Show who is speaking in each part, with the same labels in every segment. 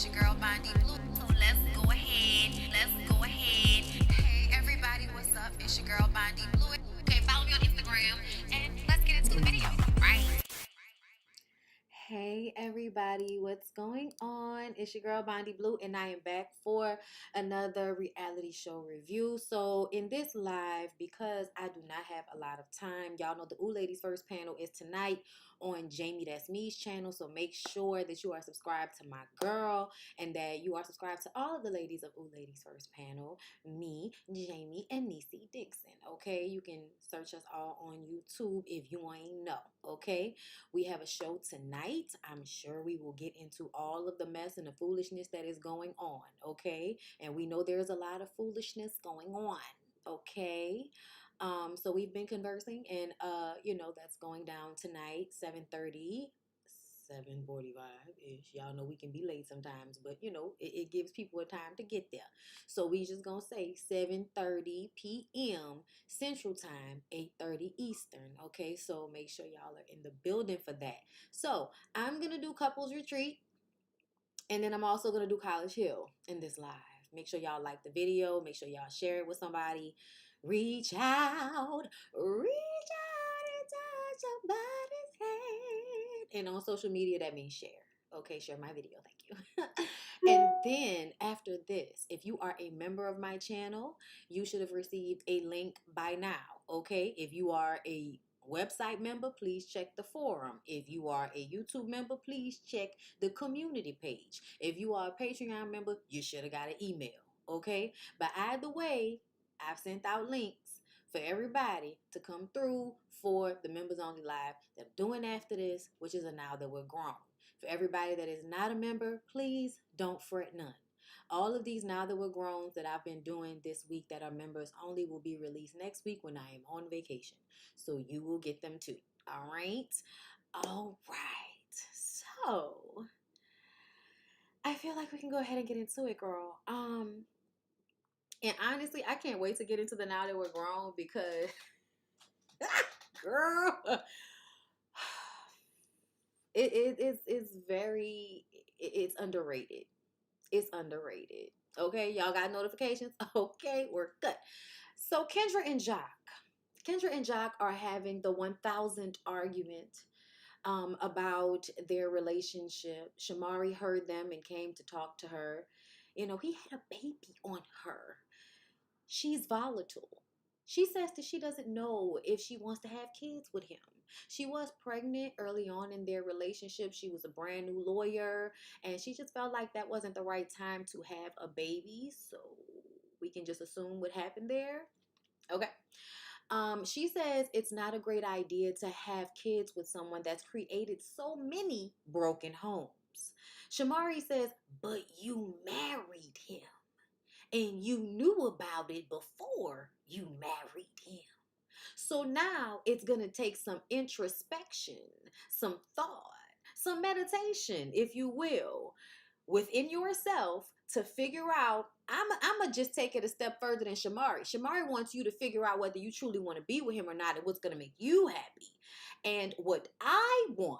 Speaker 1: It's your girl BondyBlue. So let's go ahead. Hey everybody, what's up? It's your girl BondyBlue. Okay, follow me on Instagram and let's get into the video, right?
Speaker 2: Hey everybody, what's going on? It's your girl BondyBlue and I am back for another reality show review. So in this live, because I do not have a lot of time, y'all know the Ooh Ladies First panel is tonight on Jamie That's Me's channel. So make sure that you are subscribed to my girl and that you are subscribed to all of the ladies of Ooh Ladies First panel, me, Jamie, and Niecy Dixon. Okay, you can search us all on YouTube if you ain't know. Okay, we have a show tonight. I'm sure we will get into all of the mess and the foolishness that is going on, okay? And we know there's a lot of foolishness going on, okay? So we've been conversing, and that's going down tonight, 7:30. 7:45-ish. Y'all know we can be late sometimes, but it gives people a time to get there. So we just gonna say 7:30 p.m. Central Time, 8:30 Eastern. Okay, so make sure y'all are in the building for that. So I'm gonna do couples retreat, and then I'm also gonna do College Hill in this live. Make sure y'all like the video. Make sure y'all share it with somebody. Reach out and touch somebody's hand. And on social media, that means share. Okay, share my video. Thank you. And then after this, if you are a member of my channel, you should have received a link by now. Okay, if you are a website member, please check the forum. If you are a YouTube member, please check the community page. If you are a Patreon member, you should have got an email. Okay, but either way, I've sent out links for everybody to come through for the members only live that I'm doing after this, which is a Now That We're Grown. For everybody that is not a member, please don't fret none. All of these Now That We're Grown that I've been doing this week that are members only will be released next week when I am on vacation. So you will get them too. All right? All right. So I feel like we can go ahead and get into it, girl. And honestly, I can't wait to get into the Now That We're Grown because girl, it's underrated. It's underrated. Okay, y'all got notifications? Okay, we're good. So Kendra and Jacques are having the 1000th argument about their relationship. Shamari heard them and came to talk to her. He had a baby on her. She's volatile. She says that she doesn't know if she wants to have kids with him. She was pregnant early on in their relationship. She was a brand new lawyer, and she just felt like that wasn't the right time to have a baby. So we can just assume what happened there. Okay. She says it's not a great idea to have kids with someone that's created so many broken homes. Shamari says, but you married him and you knew about it before you married him. So now it's going to take some introspection, some thought, some meditation, if you will, within yourself to figure out. I'm going to just take it a step further than Shamari. Shamari wants you to figure out whether you truly want to be with him or not and what's going to make you happy. And what I want,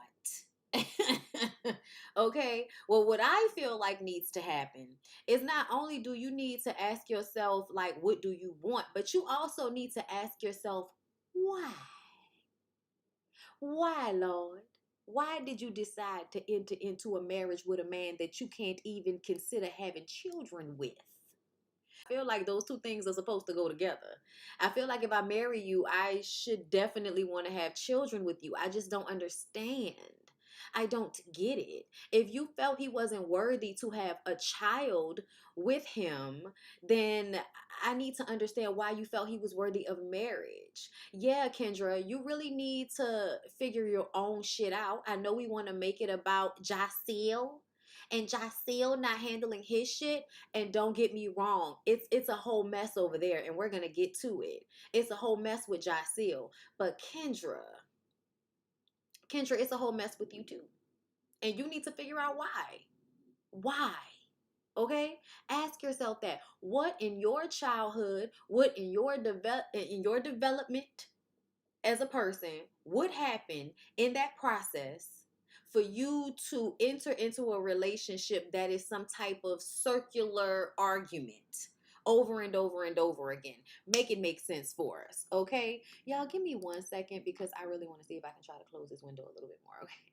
Speaker 2: okay, well, what I feel like needs to happen is not only do you need to ask yourself, like, what do you want, but you also need to ask yourself, why? Why, Lord? Why did you decide to enter into a marriage with a man that you can't even consider having children with? I feel like those two things are supposed to go together. I feel like if I marry you, I should definitely want to have children with you. I just don't understand. I don't get it. If you felt he wasn't worthy to have a child with him, then I need to understand why you felt he was worthy of marriage. Yeah, Kendra, you really need to figure your own shit out. I know we want to make it about Jacques and Jacques not handling his shit. And don't get me wrong, it's a whole mess over there, and we're gonna get to it. It's a whole mess with Jacques, but Kendra, it's a whole mess with you too, and you need to figure out why. Why? Okay, ask yourself that. What in your childhood, what in your development as a person, what happened in that process for you to enter into a relationship that is some type of circular argument over and over and over again. Make it make sense for us, okay? Y'all, give me 1 second because I really want to see if I can try to close this window a little bit more, okay?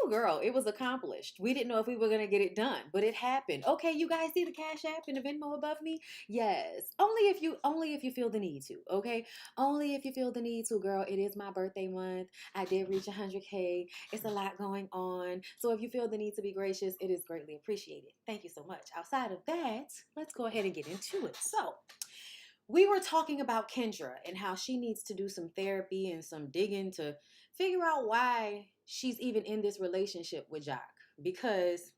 Speaker 2: Ooh, girl, it was accomplished. We didn't know if we were gonna get it done, but it happened. Okay, you guys see the Cash App and the Venmo above me? Yes. Only if you feel the need to, okay? Only if you feel the need to, girl. It is my birthday month. I did reach 100K. It's a lot going on. So if you feel the need to be gracious, it is greatly appreciated. Thank you so much. Outside of that, let's go ahead and get into it. So, we were talking about Kendra and how she needs to do some therapy and some digging to figure out why she's even in this relationship with Jacques. Because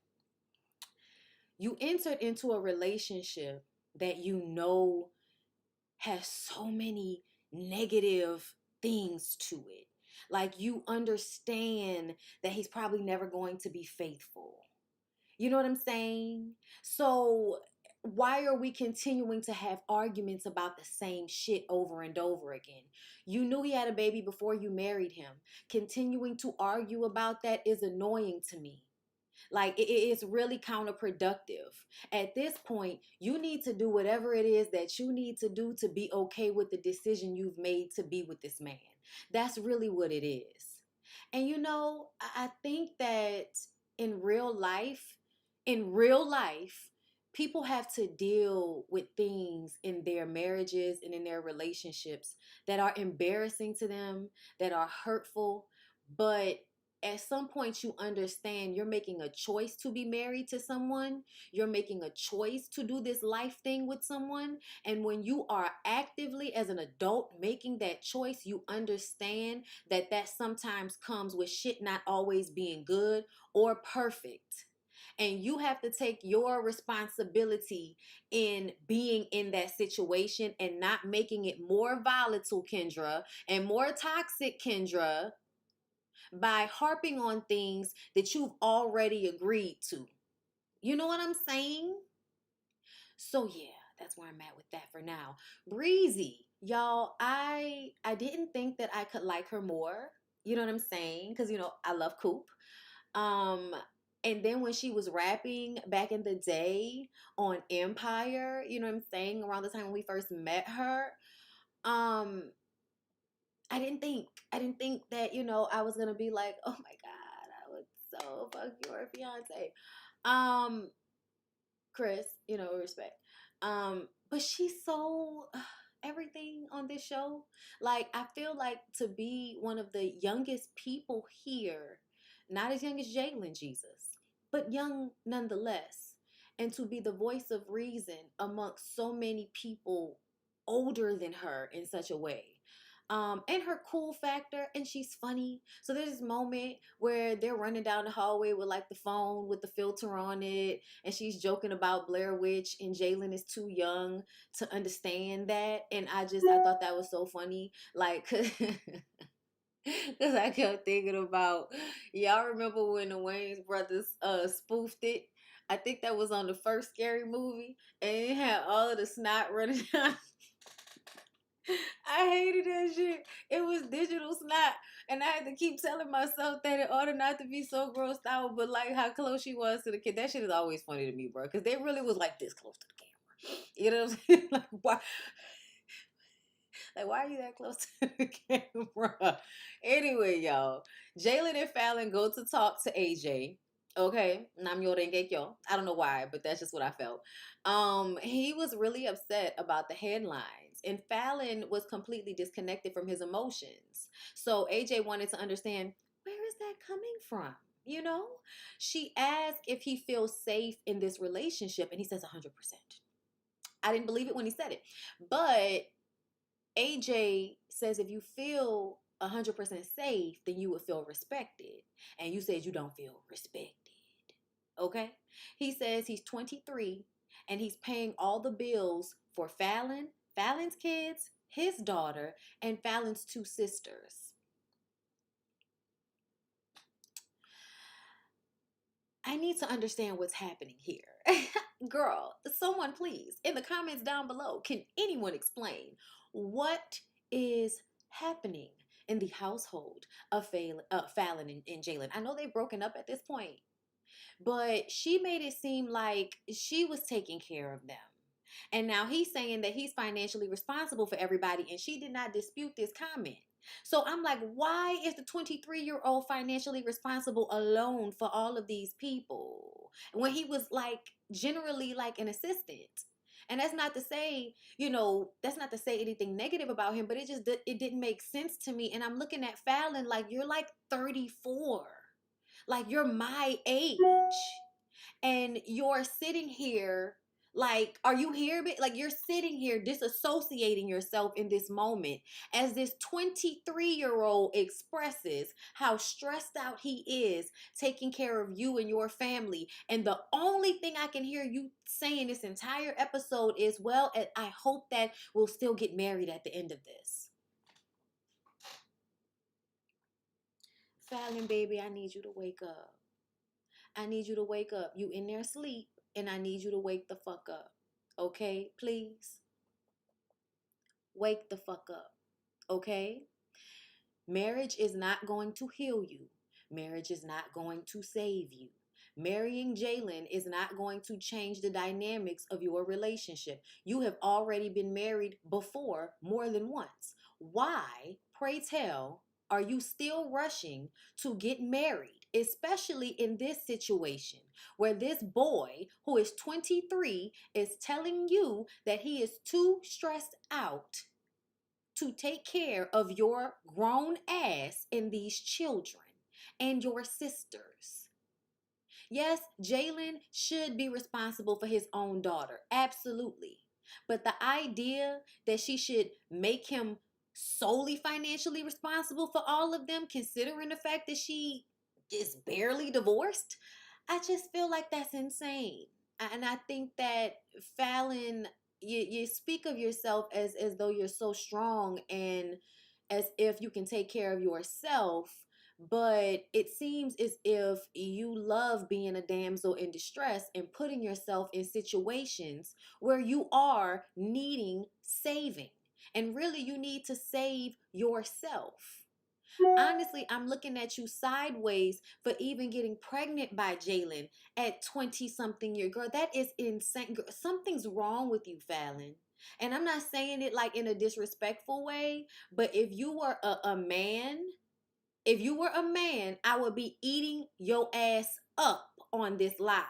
Speaker 2: you entered into a relationship that you know has so many negative things to it. Like you understand that he's probably never going to be faithful. You know what I'm saying? So why are we continuing to have arguments about the same shit over and over again? You knew he had a baby before you married him. Continuing to argue about that is annoying to me. Like it's really counterproductive. At this point, you need to do whatever it is that you need to do to be okay with the decision you've made to be with this man. That's really what it is. And you know, I think that in real life, in real life, people have to deal with things in their marriages and in their relationships that are embarrassing to them, that are hurtful, but at some point you understand you're making a choice to be married to someone, you're making a choice to do this life thing with someone, and when you are actively as an adult making that choice, you understand that that sometimes comes with shit not always being good or perfect. And you have to take your responsibility in being in that situation and not making it more volatile, Kendra, and more toxic, Kendra, by harping on things that you've already agreed to. You know what I'm saying? So yeah, that's where I'm at with that for now. Breezy, y'all, I didn't think that I could like her more. You know what I'm saying? Because you know I love Coop. Um, and then when she was rapping back in the day on Empire, you know what I'm saying, around the time when we first met her, um, I didn't think that, you know, I was gonna be like, oh my God, I would so fuck your fiance. Um, Chris, you know, respect. But she's so everything on this show. Like, I feel like to be one of the youngest people here, not as young as Jalen Jesus, but young nonetheless, and to be the voice of reason amongst so many people older than her in such a way. And her cool factor, and she's funny. So there's this moment where they're running down the hallway with like the phone with the filter on it, and she's joking about Blair Witch, and Jalen is too young to understand that. And I thought that was so funny. Like, because I kept thinking about, y'all remember when the Wayans brothers spoofed it? I think that was on the first Scary Movie, and it had all of the snot running down. I hated that shit. It was digital snot. And I had to keep telling myself that it ought not to be so grossed out, but like how close she was to the kid. That shit is always funny to me, bro. Because they really was like this close to the camera. You know what I'm saying? Like, why? Like, why are you that close to the camera? Anyway, y'all, Jalen and Fallon go to talk to AJ. Okay, nam yo yo. I don't know why, but that's just what I felt. He was really upset about the headlines, and Fallon was completely disconnected from his emotions. So AJ wanted to understand, where is that coming from? You know, she asked if he feels safe in this relationship, and he says 100%. I didn't believe it when he said it. But AJ says if you feel 100% safe, then you would feel respected. And you said you don't feel respected. Okay? He says he's 23 and he's paying all the bills for Fallon's kids, his daughter, and Fallon's two sisters. I need to understand what's happening here. Girl, someone please, in the comments down below, can anyone explain what is happening in the household of Fallon and Jalen? I know they've broken up at this point, but she made it seem like she was taking care of them. And now he's saying that he's financially responsible for everybody, and she did not dispute this comment. So I'm like, why is the 23-year-old financially responsible alone for all of these people when he was like generally like an assistant? And that's not to say, that's not to say anything negative about him, but it didn't make sense to me. And I'm looking at Fallon like, you're like 34. Like, you're my age. And you're sitting here like, are you here? Like, you're sitting here disassociating yourself in this moment as this 23-year-old expresses how stressed out he is taking care of you and your family. And the only thing I can hear you saying this entire episode is, well, I hope that we'll still get married at the end of this. Fallon, baby, I need you to wake up. I need you to wake up. You in there asleep, and I need you to wake the fuck up. Okay? Please. Wake the fuck up. Okay? Marriage is not going to heal you. Marriage is not going to save you. Marrying Jalen is not going to change the dynamics of your relationship. You have already been married before more than once. Why, pray tell, are you still rushing to get married, especially in this situation where this boy who is 23 is telling you that he is too stressed out to take care of your grown ass and these children and your sisters? Yes, Jalen should be responsible for his own daughter. Absolutely. But the idea that she should make him solely financially responsible for all of them, considering the fact that she is barely divorced, I just feel like that's insane. And I think that Fallon, you speak of yourself as though you're so strong and as if you can take care of yourself, but it seems as if you love being a damsel in distress and putting yourself in situations where you are needing saving. And really, you need to save yourself. Honestly, I'm looking at you sideways for even getting pregnant by Jalen at 20 something year. Girl, that is insane. Girl, something's wrong with you, Fallon. And I'm not saying it like in a disrespectful way, but if you were a man, I would be eating your ass up on this live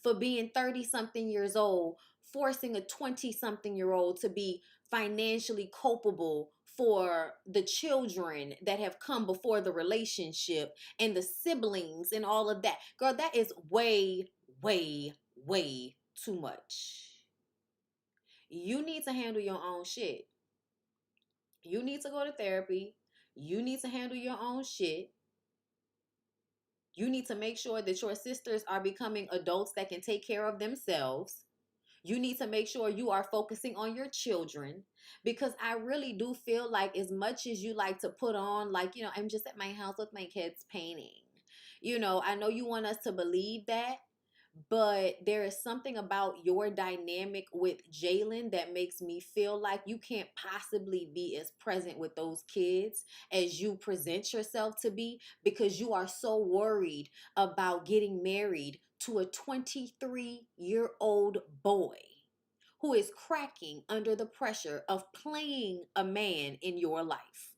Speaker 2: for being 30 something years old, forcing a 20 something year old to be financially culpable for the children that have come before the relationship and the siblings and all of that. Girl, that is way, way, way too much. You need to handle your own shit. You need to go to therapy. You need to handle your own shit. You need to make sure that your sisters are becoming adults that can take care of themselves. You need to make sure you are focusing on your children, because I really do feel like, as much as you like to put on, like, I'm just at my house with my kids painting. I know you want us to believe that, but there is something about your dynamic with Jalen that makes me feel like you can't possibly be as present with those kids as you present yourself to be, because you are so worried about getting married to a 23-year-old boy who is cracking under the pressure of playing a man in your life.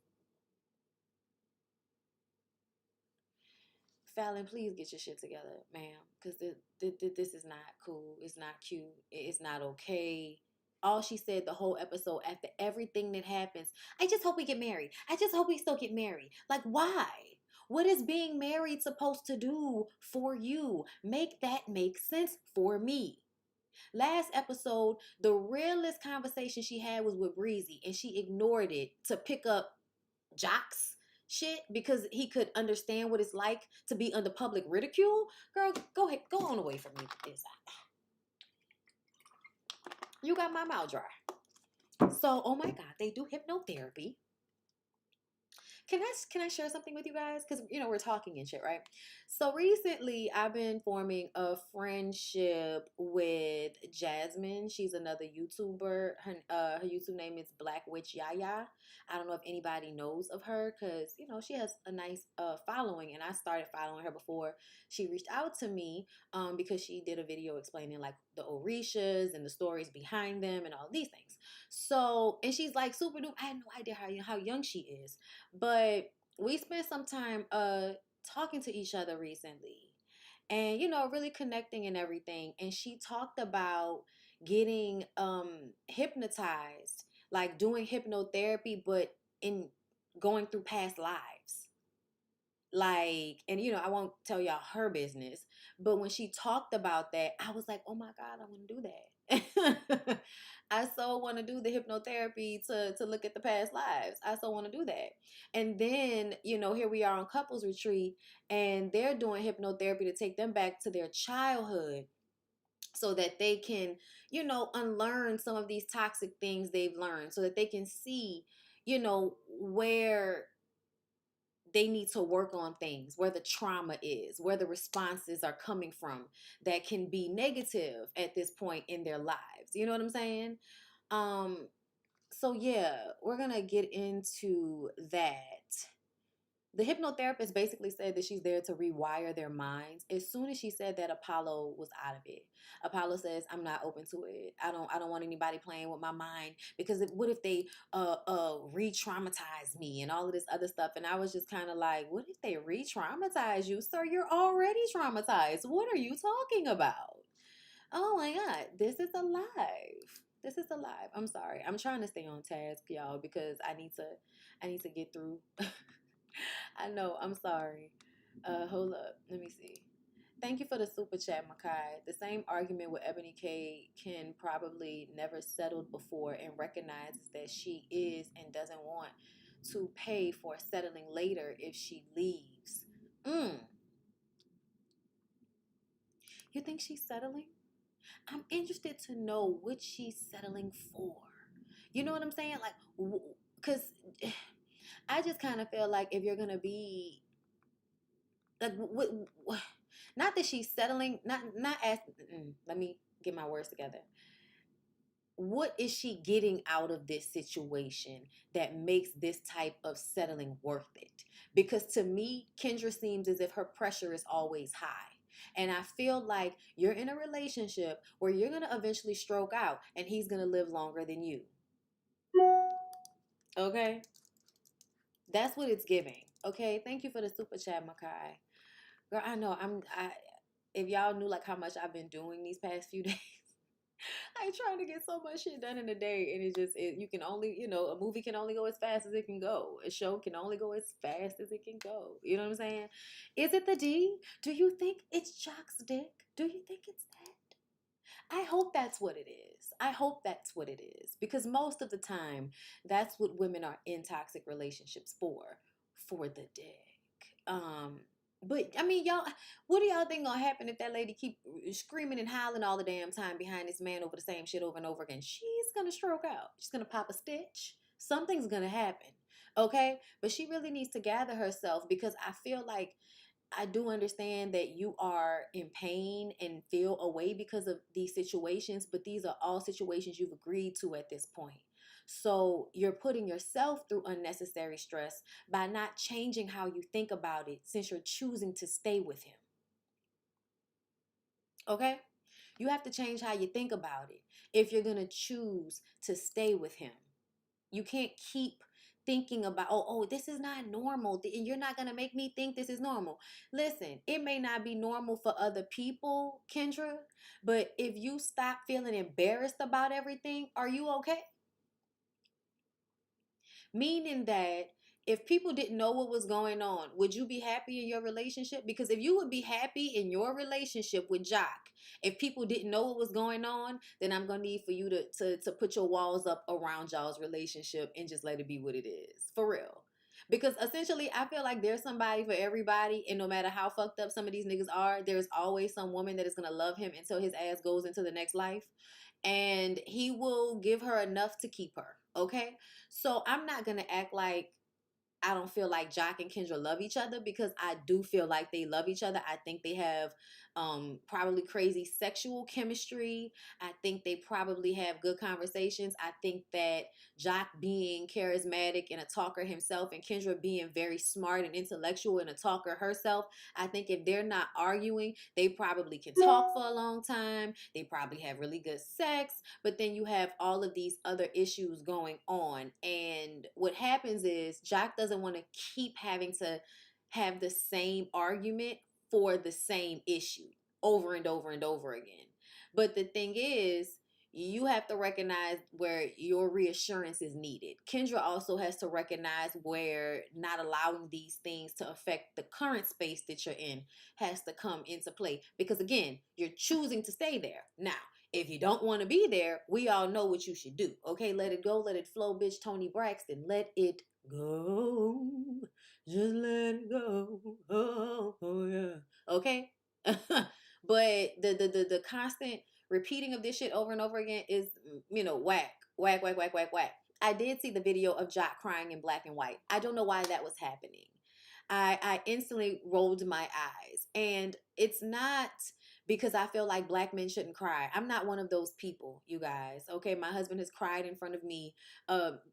Speaker 2: Fallon, please get your shit together, ma'am, because this is not cool. It's not cute. It's not okay. All she said the whole episode, after everything that happens, I just hope we get married. I just hope we still get married. Like, why? What is being married supposed to do for you? Make that make sense for me. Last episode, the realest conversation she had was with Breezy, and she ignored it to pick up Jacques shit because he could understand what it's like to be under public ridicule. Girl, go ahead, go on away from me with this. You got my mouth dry. So, oh my God, they do hypnotherapy. Can I share something with you guys? Because we're talking and shit, right? So recently, I've been forming a friendship with Jasmine. She's another YouTuber. Her YouTube name is Black Witch Yaya. I don't know if anybody knows of her because she has a nice following, and I started following her before she reached out to me because she did a video explaining like the Orishas and the stories behind them and all these things. So, and she's like super new. I had no idea how young she is, but we spent some time talking to each other recently, and really connecting and everything. And she talked about getting hypnotized, like doing hypnotherapy, but in going through past lives. Like, and I won't tell y'all her business, but when she talked about that, I was like, oh my God, I want to do that. I so want to do the hypnotherapy to look at the past lives. I so want to do that. And then, here we are on couples retreat, and they're doing hypnotherapy to take them back to their childhood so that they can, unlearn some of these toxic things they've learned, so that they can see, where they need to work on things, where the trauma is, where the responses are coming from that can be negative at this point in their lives. You know what I'm saying? So yeah, we're gonna get into that. The hypnotherapist basically said that she's there to rewire their minds. As soon as she said that, Apollo was out of it. Apollo says, "I'm not open to it. I don't want anybody playing with my mind because what if they re-traumatize me and all of this other stuff?" And I was just kind of like, "What if they re-traumatize you, sir? You're already traumatized. What are you talking about?" Oh my God, this is alive. This is alive. I'm sorry. I'm trying to stay on task, y'all, because I need to get through. I know. I'm sorry. Hold up. Let me see. Thank you for the super chat, Makai. The same argument with Ebony K can probably never settled before and recognizes that she is and doesn't want to pay for settling later if she leaves. Mm. You think she's settling? I'm interested to know what she's settling for. You know what I'm saying? Like, because I just kind of feel like if you're gonna be like, not that she's settling, not as. Let me get my words together. What is she getting out of this situation that makes this type of settling worth it? Because to me, Kendra seems as if her pressure is always high. And I feel like you're in a relationship where you're going to eventually stroke out and he's going to live longer than you. Okay? That's what it's giving. Okay? Thank you for the super chat, Makai. Girl, I know if y'all knew like how much I've been doing these past few days, I ain't trying to get so much shit done in a day, and you can only, a movie can only go as fast as it can go. A show can only go as fast as it can go. You know what I'm saying? Is it the D? Do you think it's Jacques' dick? Do you think it's that? I hope that's what it is. I hope that's what it is, because most of the time, that's what women are in toxic relationships for the dick. But I mean, y'all, what do y'all think gonna happen if that lady keep screaming and howling all the damn time behind this man over the same shit over and over again? She's gonna stroke out. She's gonna pop a stitch. Something's gonna happen. Okay? But she really needs to gather herself, because I feel like I do understand that you are in pain and feel away because of these situations, but these are all situations you've agreed to at this point. So you're putting yourself through unnecessary stress by not changing how you think about it, since you're choosing to stay with him. Okay? You have to change how you think about it if you're going to choose to stay with him. You can't keep thinking about, oh, this is not normal, and you're not going to make me think this is normal. Listen, it may not be normal for other people, Kendra, but if you stop feeling embarrassed about everything, are you okay? Meaning that if people didn't know what was going on, would you be happy in your relationship? Because if you would be happy in your relationship with Jacques, if people didn't know what was going on, then I'm gonna need for you to put your walls up around y'all's relationship and just let it be what it is. For real. Because essentially, I feel like there's somebody for everybody, and no matter how fucked up some of these niggas are, there's always some woman that is gonna love him until his ass goes into the next life, and he will give her enough to keep her. Okay, so I'm not gonna act like I don't feel like Jacques and Kendra love each other, because I do feel like they love each other. I think they have probably crazy sexual chemistry. I think they probably have good conversations. I think that Jacques being charismatic and a talker himself, and Kendra being very smart and intellectual and a talker herself, I think if they're not arguing, they probably can talk for a long time. They probably have really good sex, but then you have all of these other issues going on. And what happens is Jacques doesn't want to keep having to have the same argument for the same issue over and over and over again. But the thing is, you have to recognize where your reassurance is needed. Kendra also has to recognize where not allowing these things to affect the current space that you're in has to come into play. Because again, you're choosing to stay there. Now, if you don't want to be there, we all know what you should do. Okay, let it go, let it flow, bitch. Tony Braxton, let it go. Just let it go. Oh yeah. Okay? But the constant repeating of this shit over and over again is, whack, whack, whack, whack, whack, whack. I did see the video of Jacques crying in black and white. I don't know why that was happening. I instantly rolled my eyes. And it's not because I feel like black men shouldn't cry. I'm not one of those people, you guys. Okay, my husband has cried in front of me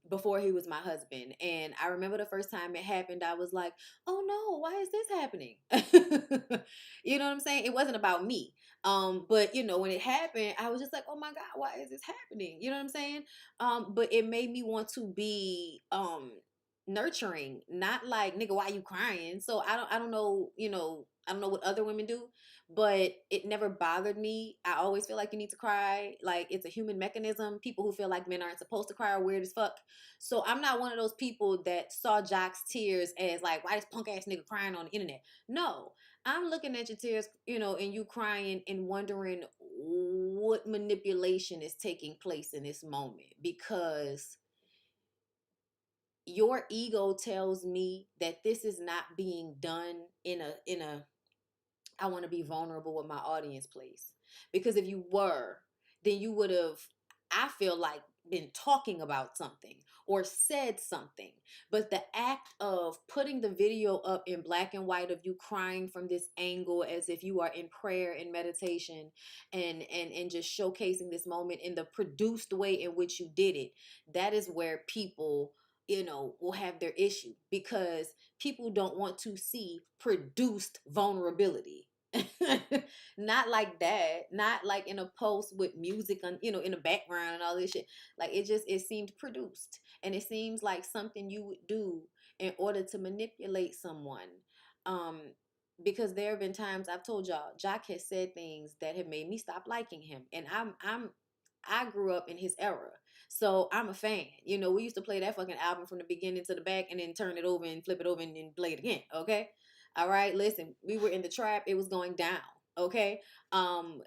Speaker 2: before he was my husband. And I remember the first time it happened, I was like, oh no, why is this happening? You know what I'm saying? It wasn't about me. But when it happened, I was just like, oh my God, why is this happening? You know what I'm saying? But it made me want to be nurturing, not like, nigga, why you crying? So I don't know, I don't know what other women do, but it never bothered me. I always feel like you need to cry. Like, it's a human mechanism. People who feel like men aren't supposed to cry are weird as fuck. So I'm not one of those people that saw Jacques' tears as like, why this punk ass nigga crying on the internet? No, I'm looking at your tears, and you crying and wondering what manipulation is taking place in this moment, because your ego tells me that this is not being done in a I want to be vulnerable with my audience place. Because if you were, then you would have, I feel like, been talking about something or said something. But the act of putting the video up in black and white of you crying from this angle as if you are in prayer and meditation, and just showcasing this moment in the produced way in which you did it, that is where people will have their issue, because people don't want to see produced vulnerability. Not like that, not like in a post with music on, in the background and all this shit. Like, it seemed produced, and it seems like something you would do in order to manipulate someone. um because there have been times I've told y'all Jacques has said things that have made me stop liking him, and I grew up in his era. So I'm a fan. We used to play that fucking album from the beginning to the back and then turn it over and flip it over and then play it again. Okay. All right. Listen, we were in the trap. It was going down. Okay. Um,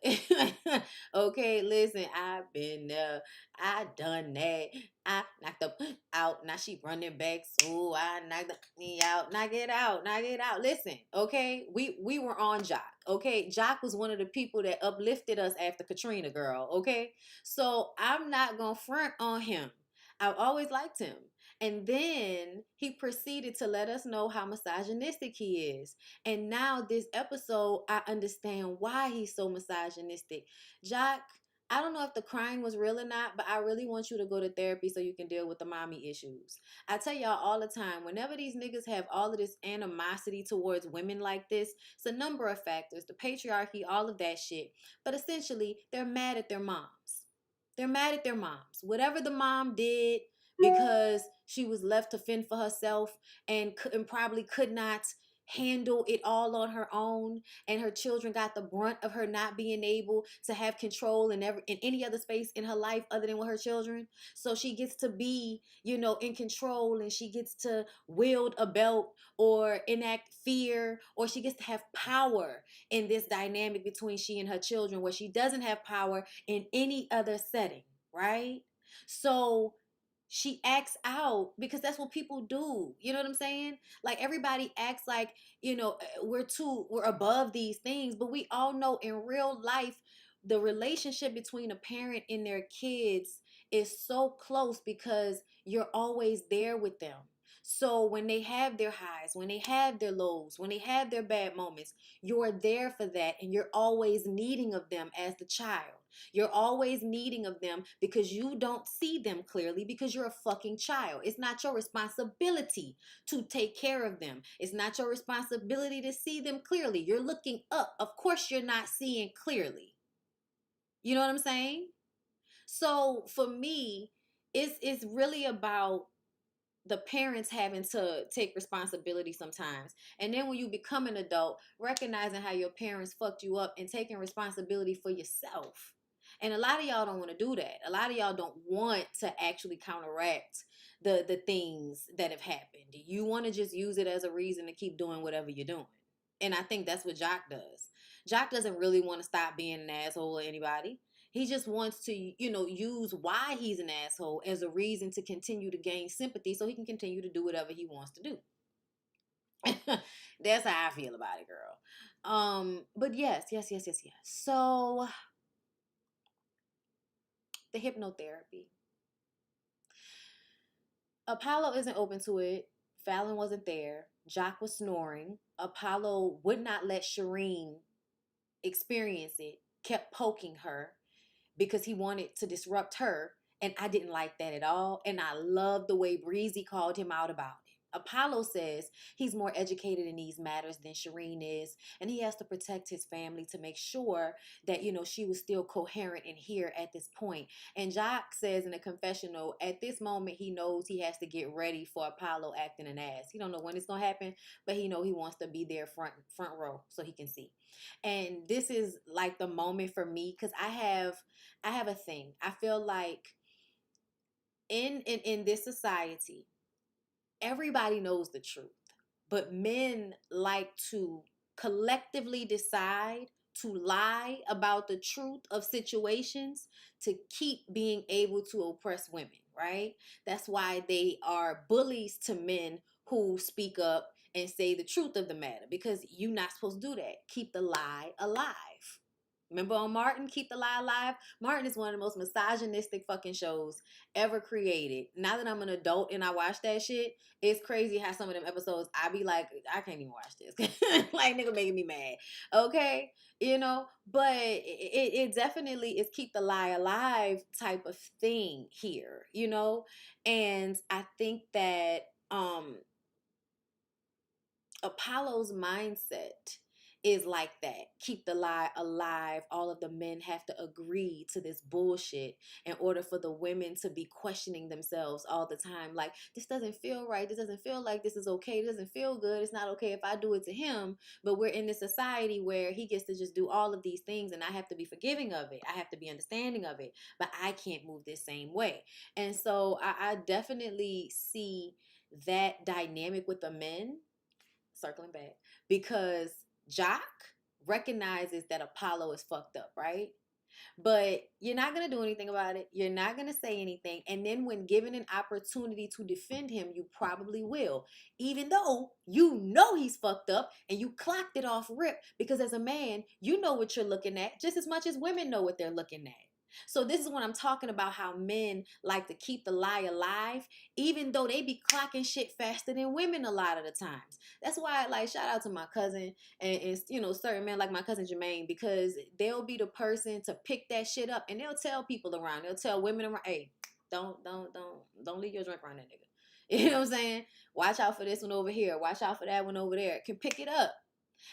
Speaker 2: okay. Listen, I've been there. I done that. I knocked up out. Now she running back. So I knocked me out. Knock it out. Knock it out. Listen. Okay. We were on Jacques. Okay. Jacques was one of the people that uplifted us after Katrina, girl. Okay. So I'm not going to front on him. I've always liked him. And then he proceeded to let us know how misogynistic he is. And now this episode, I understand why he's so misogynistic. Jacques, I don't know if the crying was real or not, but I really want you to go to therapy so you can deal with the mommy issues. I tell y'all all the time, whenever these niggas have all of this animosity towards women like this, it's a number of factors, the patriarchy, all of that shit. But essentially, they're mad at their moms. They're mad at their moms. Whatever the mom did, because she was left to fend for herself and probably could not handle it all on her own, and her children got the brunt of her not being able to have control in any other space in her life other than with her children. So she gets to be, in control, and she gets to wield a belt or enact fear, or she gets to have power in this dynamic between she and her children, where she doesn't have power in any other setting, right? So she acts out because that's what people do. You know what I'm saying? Like, everybody acts like, we're above these things, but we all know in real life the relationship between a parent and their kids is so close because you're always there with them. So when they have their highs, when they have their lows, when they have their bad moments, you're there for that, and you're always needing of them as the child. You're always needing of them because you don't see them clearly because you're a fucking child. It's not your responsibility to take care of them. It's not your responsibility to see them clearly. You're looking up. Of course, you're not seeing clearly. You know what I'm saying? So for me, it's really about the parents having to take responsibility sometimes. And then when you become an adult, recognizing how your parents fucked you up and taking responsibility for yourself. And a lot of y'all don't want to do that. A lot of y'all don't want to actually counteract the things that have happened. You want to just use it as a reason to keep doing whatever you're doing. And I think that's what Jacques does. Jacques doesn't really want to stop being an asshole to anybody. He just wants to, use why he's an asshole as a reason to continue to gain sympathy so he can continue to do whatever he wants to do. That's how I feel about it, girl. But yes. So the hypnotherapy. Apollo isn't open to it. Fallon wasn't there. Jacques was snoring. Apollo would not let Shireen experience it, kept poking her because he wanted to disrupt her. And I didn't like that at all. And I love the way Breezy called him out about it. Apollo says he's more educated in these matters than Shireen is, and he has to protect his family to make sure that, she was still coherent and here at this point. And Jacques says in a confessional, at this moment, he knows he has to get ready for Apollo acting an ass. He don't know when it's going to happen, but he wants to be there front row so he can see. And this is like the moment for me because I have a thing. I feel like in this society, everybody knows the truth, but men like to collectively decide to lie about the truth of situations to keep being able to oppress women, right? That's why they are bullies to men who speak up and say the truth of the matter, because you're not supposed to do that. Keep the lie alive. Remember on Martin, Keep the Lie Alive? Martin is one of the most misogynistic fucking shows ever created. Now that I'm an adult and I watch that shit, it's crazy how some of them episodes I be like, I can't even watch this. Like, nigga making me mad. Okay? But it definitely is keep the lie alive type of thing here, And I think that Apollo's mindset is like that. Keep the lie alive. All of the men have to agree to this bullshit in order for the women to be questioning themselves all the time. Like, this doesn't feel right. This doesn't feel like this is okay. It doesn't feel good. It's not okay if I do it to him. But we're in this society where he gets to just do all of these things, and I have to be forgiving of it. I have to be understanding of it. But I can't move this same way. And so I definitely see that dynamic with the men, circling back, because Jacques recognizes that Apollo is fucked up, right? But you're not going to do anything about it. You're not going to say anything. And then when given an opportunity to defend him, you probably will. Even though you know he's fucked up and you clocked it off rip, because as a man, you know what you're looking at just as much as women know what they're looking at. So this is when I'm talking about how men like to keep the lie alive, even though they be clocking shit faster than women a lot of the times. That's why I like shout out to my cousin and certain men like my cousin Jermaine, because they'll be the person to pick that shit up and they'll tell people around. They'll tell women around, hey, don't leave your drink around that nigga. You know what I'm saying? Watch out for this one over here. Watch out for that one over there. Can pick it up.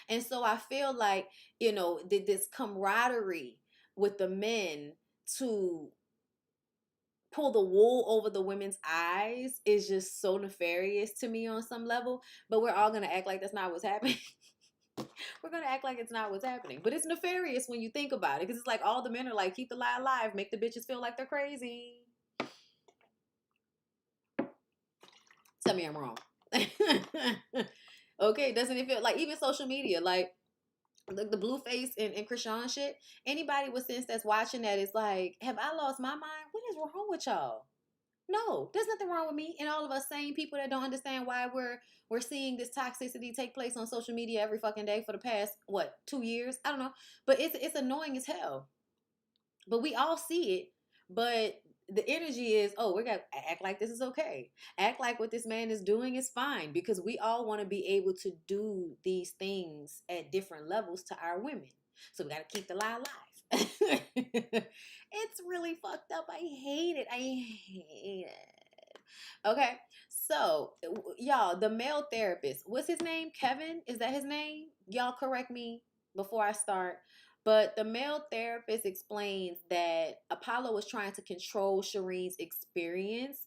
Speaker 2: And so I feel like, this camaraderie with the men to pull the wool over the women's eyes is just so nefarious to me on some level. But we're all gonna act like that's not what's happening. We're gonna act like it's not what's happening. But it's nefarious when you think about it, because it's like all the men are like, keep the lie alive, make the bitches feel like they're crazy. Tell me I'm wrong. Okay, doesn't it feel like even social media, like the Blueface and Krishan shit? Anybody with sense that's watching that is like, have I lost my mind? What is wrong with y'all? No, there's nothing wrong with me and all of us sane people that don't understand why we're seeing this toxicity take place on social media every fucking day for the past what 2 years? I don't know, but it's annoying as hell. But we all see it. But the energy is, oh, we're gonna act like this is okay. Act like what this man is doing is fine, because we all want to be able to do these things at different levels to our women. So we got to keep the lie alive. It's really fucked up. I hate it. I hate it. Okay, so y'all, the male therapist, what's his name? Kevin? Is that his name? Y'all correct me before I start. But the male therapist explains that Apollo was trying to control Shireen's experience,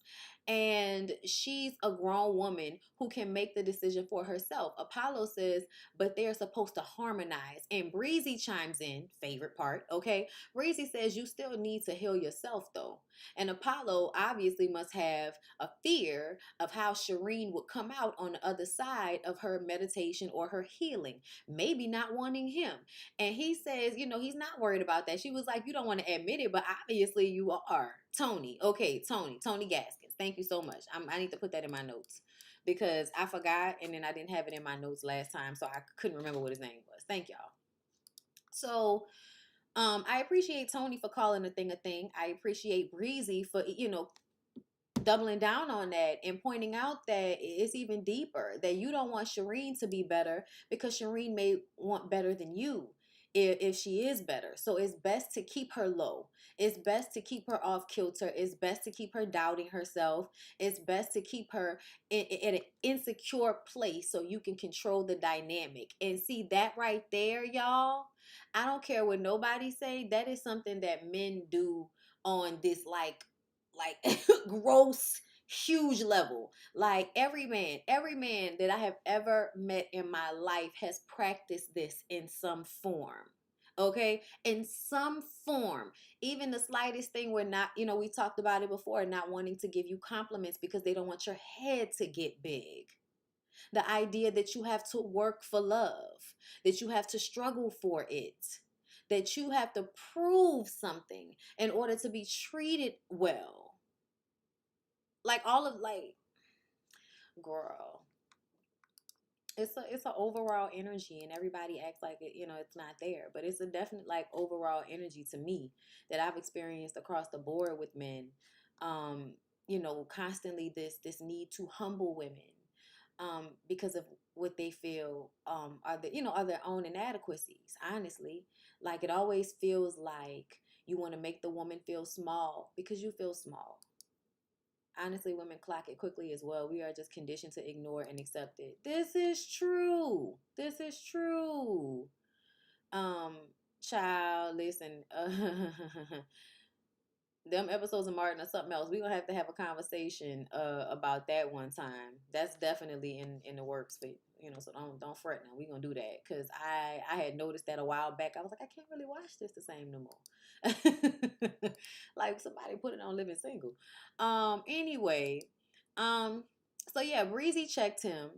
Speaker 2: and she's a grown woman who can make the decision for herself. Apollo says, but they're supposed to harmonize. And Breezy chimes in, favorite part, okay? Breezy says, you still need to heal yourself, though. And Apollo obviously must have a fear of how Shireen would come out on the other side of her meditation or her healing, maybe not wanting him. And he says, he's not worried about that. She was like, you don't want to admit it, but obviously you are. Tony. Okay, Tony Gaskins. Thank you so much. I need to put that in my notes because I forgot, and then I didn't have it in my notes last time, so I couldn't remember what his name was. Thank y'all. So I appreciate Tony for calling a thing a thing. I appreciate Breezy for, doubling down on that and pointing out that it's even deeper, that you don't want Shireen to be better because Shireen may want better than you if she is better. So it's best to keep her low. It's best to keep her off kilter. It's best to keep her doubting herself. It's best to keep her in an insecure place so you can control the dynamic. And see that right there, y'all, I don't care what nobody say, that is something that men do on this like gross huge level. Like every man that I have ever met in my life has practiced this in some form. Okay, in some form. Even the slightest thing, we're not, we talked about it before, not wanting to give you compliments because they don't want your head to get big. The idea that you have to work for love, that you have to struggle for it, that you have to prove something in order to be treated well. Like all of girl, it's a overall energy, and everybody acts like it's not there, but it's a definite like overall energy to me that I've experienced across the board with men. Constantly this need to humble women because of what they feel are their own inadequacies. Honestly, like it always feels like you want to make the woman feel small because you feel small. Honestly, women clock it quickly as well. We are just conditioned to ignore and accept it. This is true. This is true. Um, Child, listen. Them episodes of Martin or something else. We're gonna have a conversation about that one time. That's definitely in the works for so don't fret now. We're gonna do that. Cause I had noticed that a while back. I was like, I can't really watch this the same no more. Like somebody put it on Living Single. Anyway, so yeah, Breezy checked him.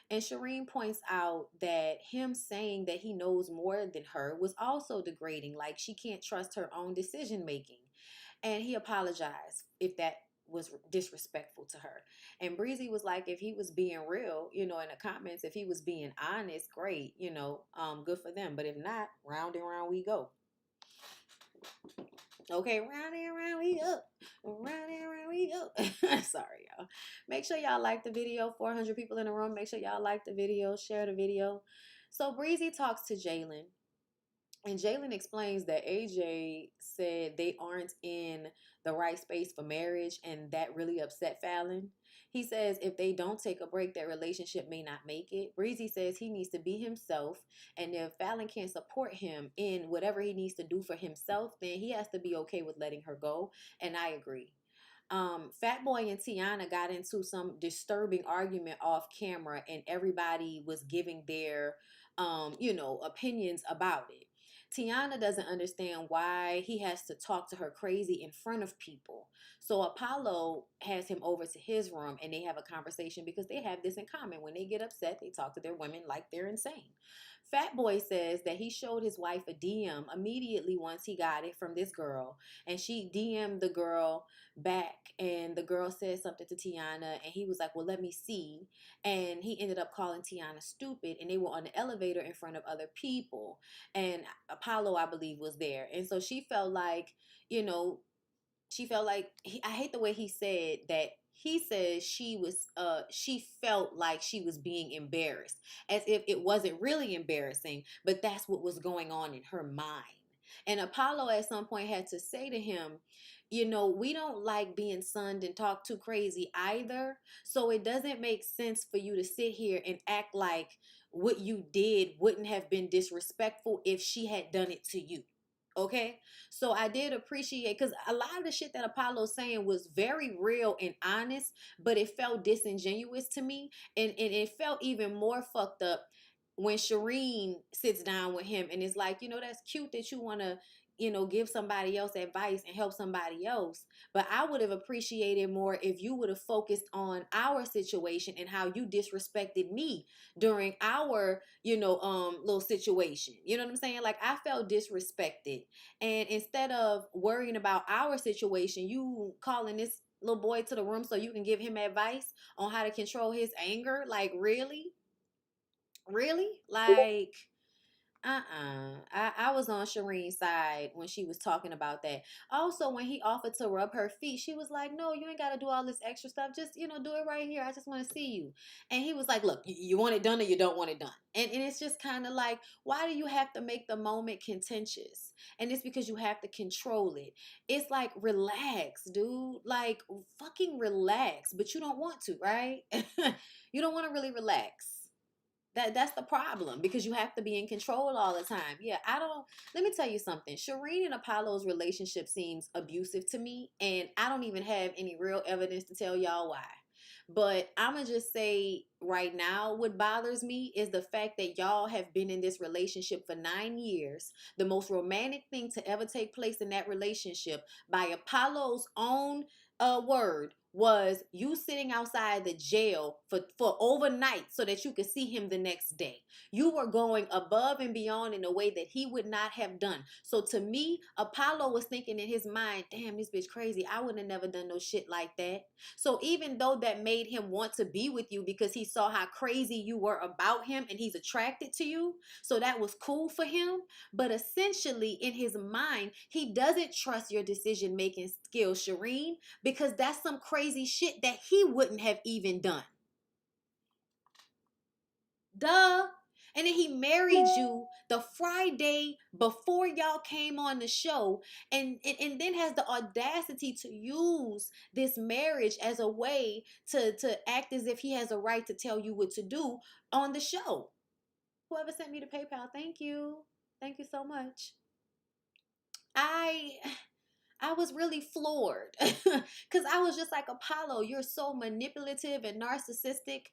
Speaker 2: And Shireen points out that him saying that he knows more than her was also degrading. Like she can't trust her own decision making. And he apologized if that was disrespectful to her. And Breezy was like, if he was being real, in the comments, if he was being honest, great, good for them. But if not, round and round we go. Okay, round and round we up. Round and round we up. Sorry, y'all. Make sure y'all like the video. 400 people in the room. Make sure y'all like the video. Share the video. So Breezy talks to Jalen. And Jalen explains that AJ said they aren't in the right space for marriage, and that really upset Fallon. He says if they don't take a break, their relationship may not make it. Breezy says he needs to be himself, and if Fallon can't support him in whatever he needs to do for himself, then he has to be okay with letting her go, and I agree. Fat Boy and Tiana got into some disturbing argument off camera, and everybody was giving their, opinions about it. Tiana doesn't understand why he has to talk to her crazy in front of people. So Apollo has him over to his room and they have a conversation because they have this in common. When they get upset, they talk to their women like they're insane. Fat Boy says that he showed his wife a DM immediately once he got it from this girl, and she DM'd the girl back, and the girl said something to Tiana, and he was like, well, let me see. And he ended up calling Tiana stupid, and they were on the elevator in front of other people, and Apollo, I believe, was there. And so she felt like, you know, I hate the way he said that. He says she felt like she was being embarrassed, as if it wasn't really embarrassing, but that's what was going on in her mind. And Apollo at some point had to say to him, we don't like being sunned and talk too crazy either. So it doesn't make sense for you to sit here and act like what you did wouldn't have been disrespectful if she had done it to you. Okay? So I did appreciate, because a lot of the shit that Apollo's saying was very real and honest, but it felt disingenuous to me. And it felt even more fucked up when Shireen sits down with him and is like, that's cute that you want to, give somebody else advice and help somebody else. But I would have appreciated more if you would have focused on our situation and how you disrespected me during our, little situation. You know what I'm saying? Like, I felt disrespected. And instead of worrying about our situation, you calling this little boy to the room so you can give him advice on how to control his anger. Like, really? Really? Like, I was on Shireen's side when she was talking about that. Also, when he offered to rub her feet, she was like, no, you ain't got to do all this extra stuff. Just, do it right here. I just want to see you. And he was like, look, you want it done or you don't want it done. And it's just kind of like, why do you have to make the moment contentious? And it's because you have to control it. It's like, relax, dude. Like, fucking relax. But you don't want to, right? You don't want to really relax. That's the problem, because you have to be in control all the time. Yeah, I don't. Let me tell you something. Shireen and Apollo's relationship seems abusive to me, and I don't even have any real evidence to tell y'all why. But I'm gonna just say right now, what bothers me is the fact that y'all have been in this relationship for 9 years. The most romantic thing to ever take place in that relationship, by Apollo's own word, was you sitting outside the jail for overnight so that you could see him the next day. You were going above and beyond in a way that he would not have done. So to me, Apollo was thinking in his mind, damn, this bitch crazy. I would have never done no shit like that. So even though that made him want to be with you because he saw how crazy you were about him and he's attracted to you, so that was cool for him. But essentially, in his mind, he doesn't trust your decision making skills, Shireen, because that's some crazy shit that he wouldn't have even done. Duh. And then he married you the Friday before y'all came on the show, and then has the audacity to use this marriage as a way to act as if he has a right to tell you what to do on the show. Whoever sent me the PayPal, thank you. Thank you so much. I I was really floored because I was just like, Apollo, you're so manipulative and narcissistic.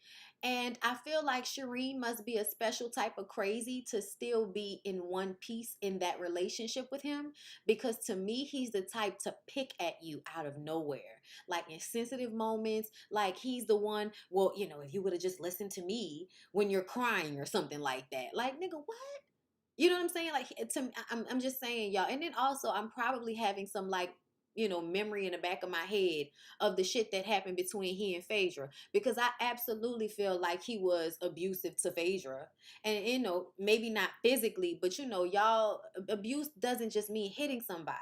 Speaker 2: And I feel like Shireen must be a special type of crazy to still be in one piece in that relationship with him. Because to me, he's the type to pick at you out of nowhere, like in sensitive moments. Like, he's the one, well, if you would have just listened to me when you're crying or something like that. Like, nigga, what? You know what I'm saying? Like, I'm just saying, y'all. And then also, I'm probably having some, like, memory in the back of my head of the shit that happened between he and Phaedra, because I absolutely feel like he was abusive to Phaedra. And, maybe not physically, but, y'all, abuse doesn't just mean hitting somebody.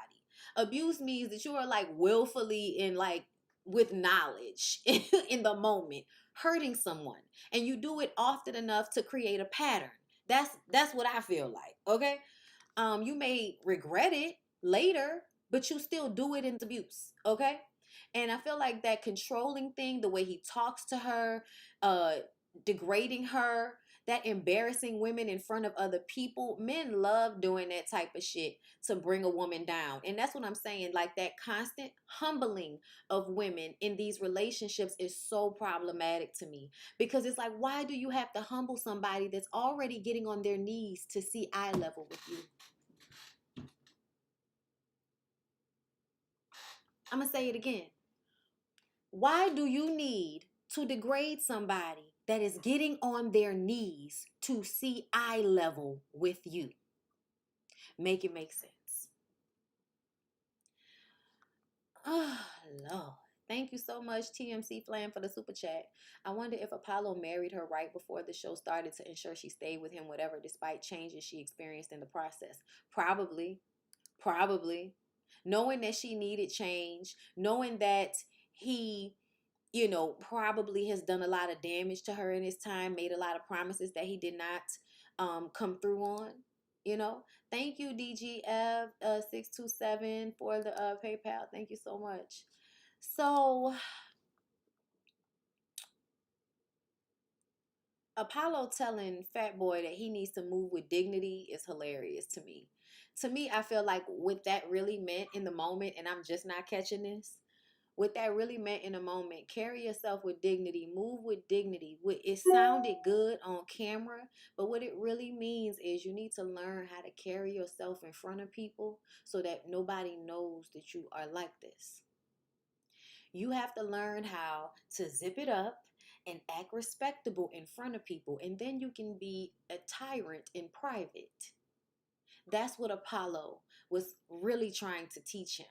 Speaker 2: Abuse means that you are, like, willfully and, like, with knowledge in the moment hurting someone, and you do it often enough to create a pattern. That's what I feel like. Okay. You may regret it later, but you still do it in abuse. Okay. And I feel like that controlling thing, the way he talks to her, uh, degrading her, that embarrassing women in front of other people. Men love doing that type of shit to bring a woman down. And that's what I'm saying. Like that constant humbling of women in these relationships is so problematic to me, because it's like, why do you have to humble somebody that's already getting on their knees to see eye level with you? I'm going to say it again. Why do you need to degrade somebody that is getting on their knees to see eye level with you? Make it make sense. Oh, Lord. Thank you so much, TMC Flam, for the super chat. I wonder if Apollo married her right before the show started to ensure she stayed with him, whatever, despite changes she experienced in the process. Probably. Probably. Knowing that she needed change, knowing that he, probably has done a lot of damage to her in his time, made a lot of promises that he did not come through on, you know. Thank you, DGF 627 for the PayPal. Thank you so much. So Apollo telling Fat Boy that he needs to move with dignity is hilarious to me. To me, I feel like what that really meant in the moment, and I'm just not catching this, what that really meant in a moment, carry yourself with dignity, move with dignity. It sounded good on camera, but what it really means is you need to learn how to carry yourself in front of people so that nobody knows that you are like this. You have to learn how to zip it up and act respectable in front of people, and then you can be a tyrant in private. That's what Apollo was really trying to teach him.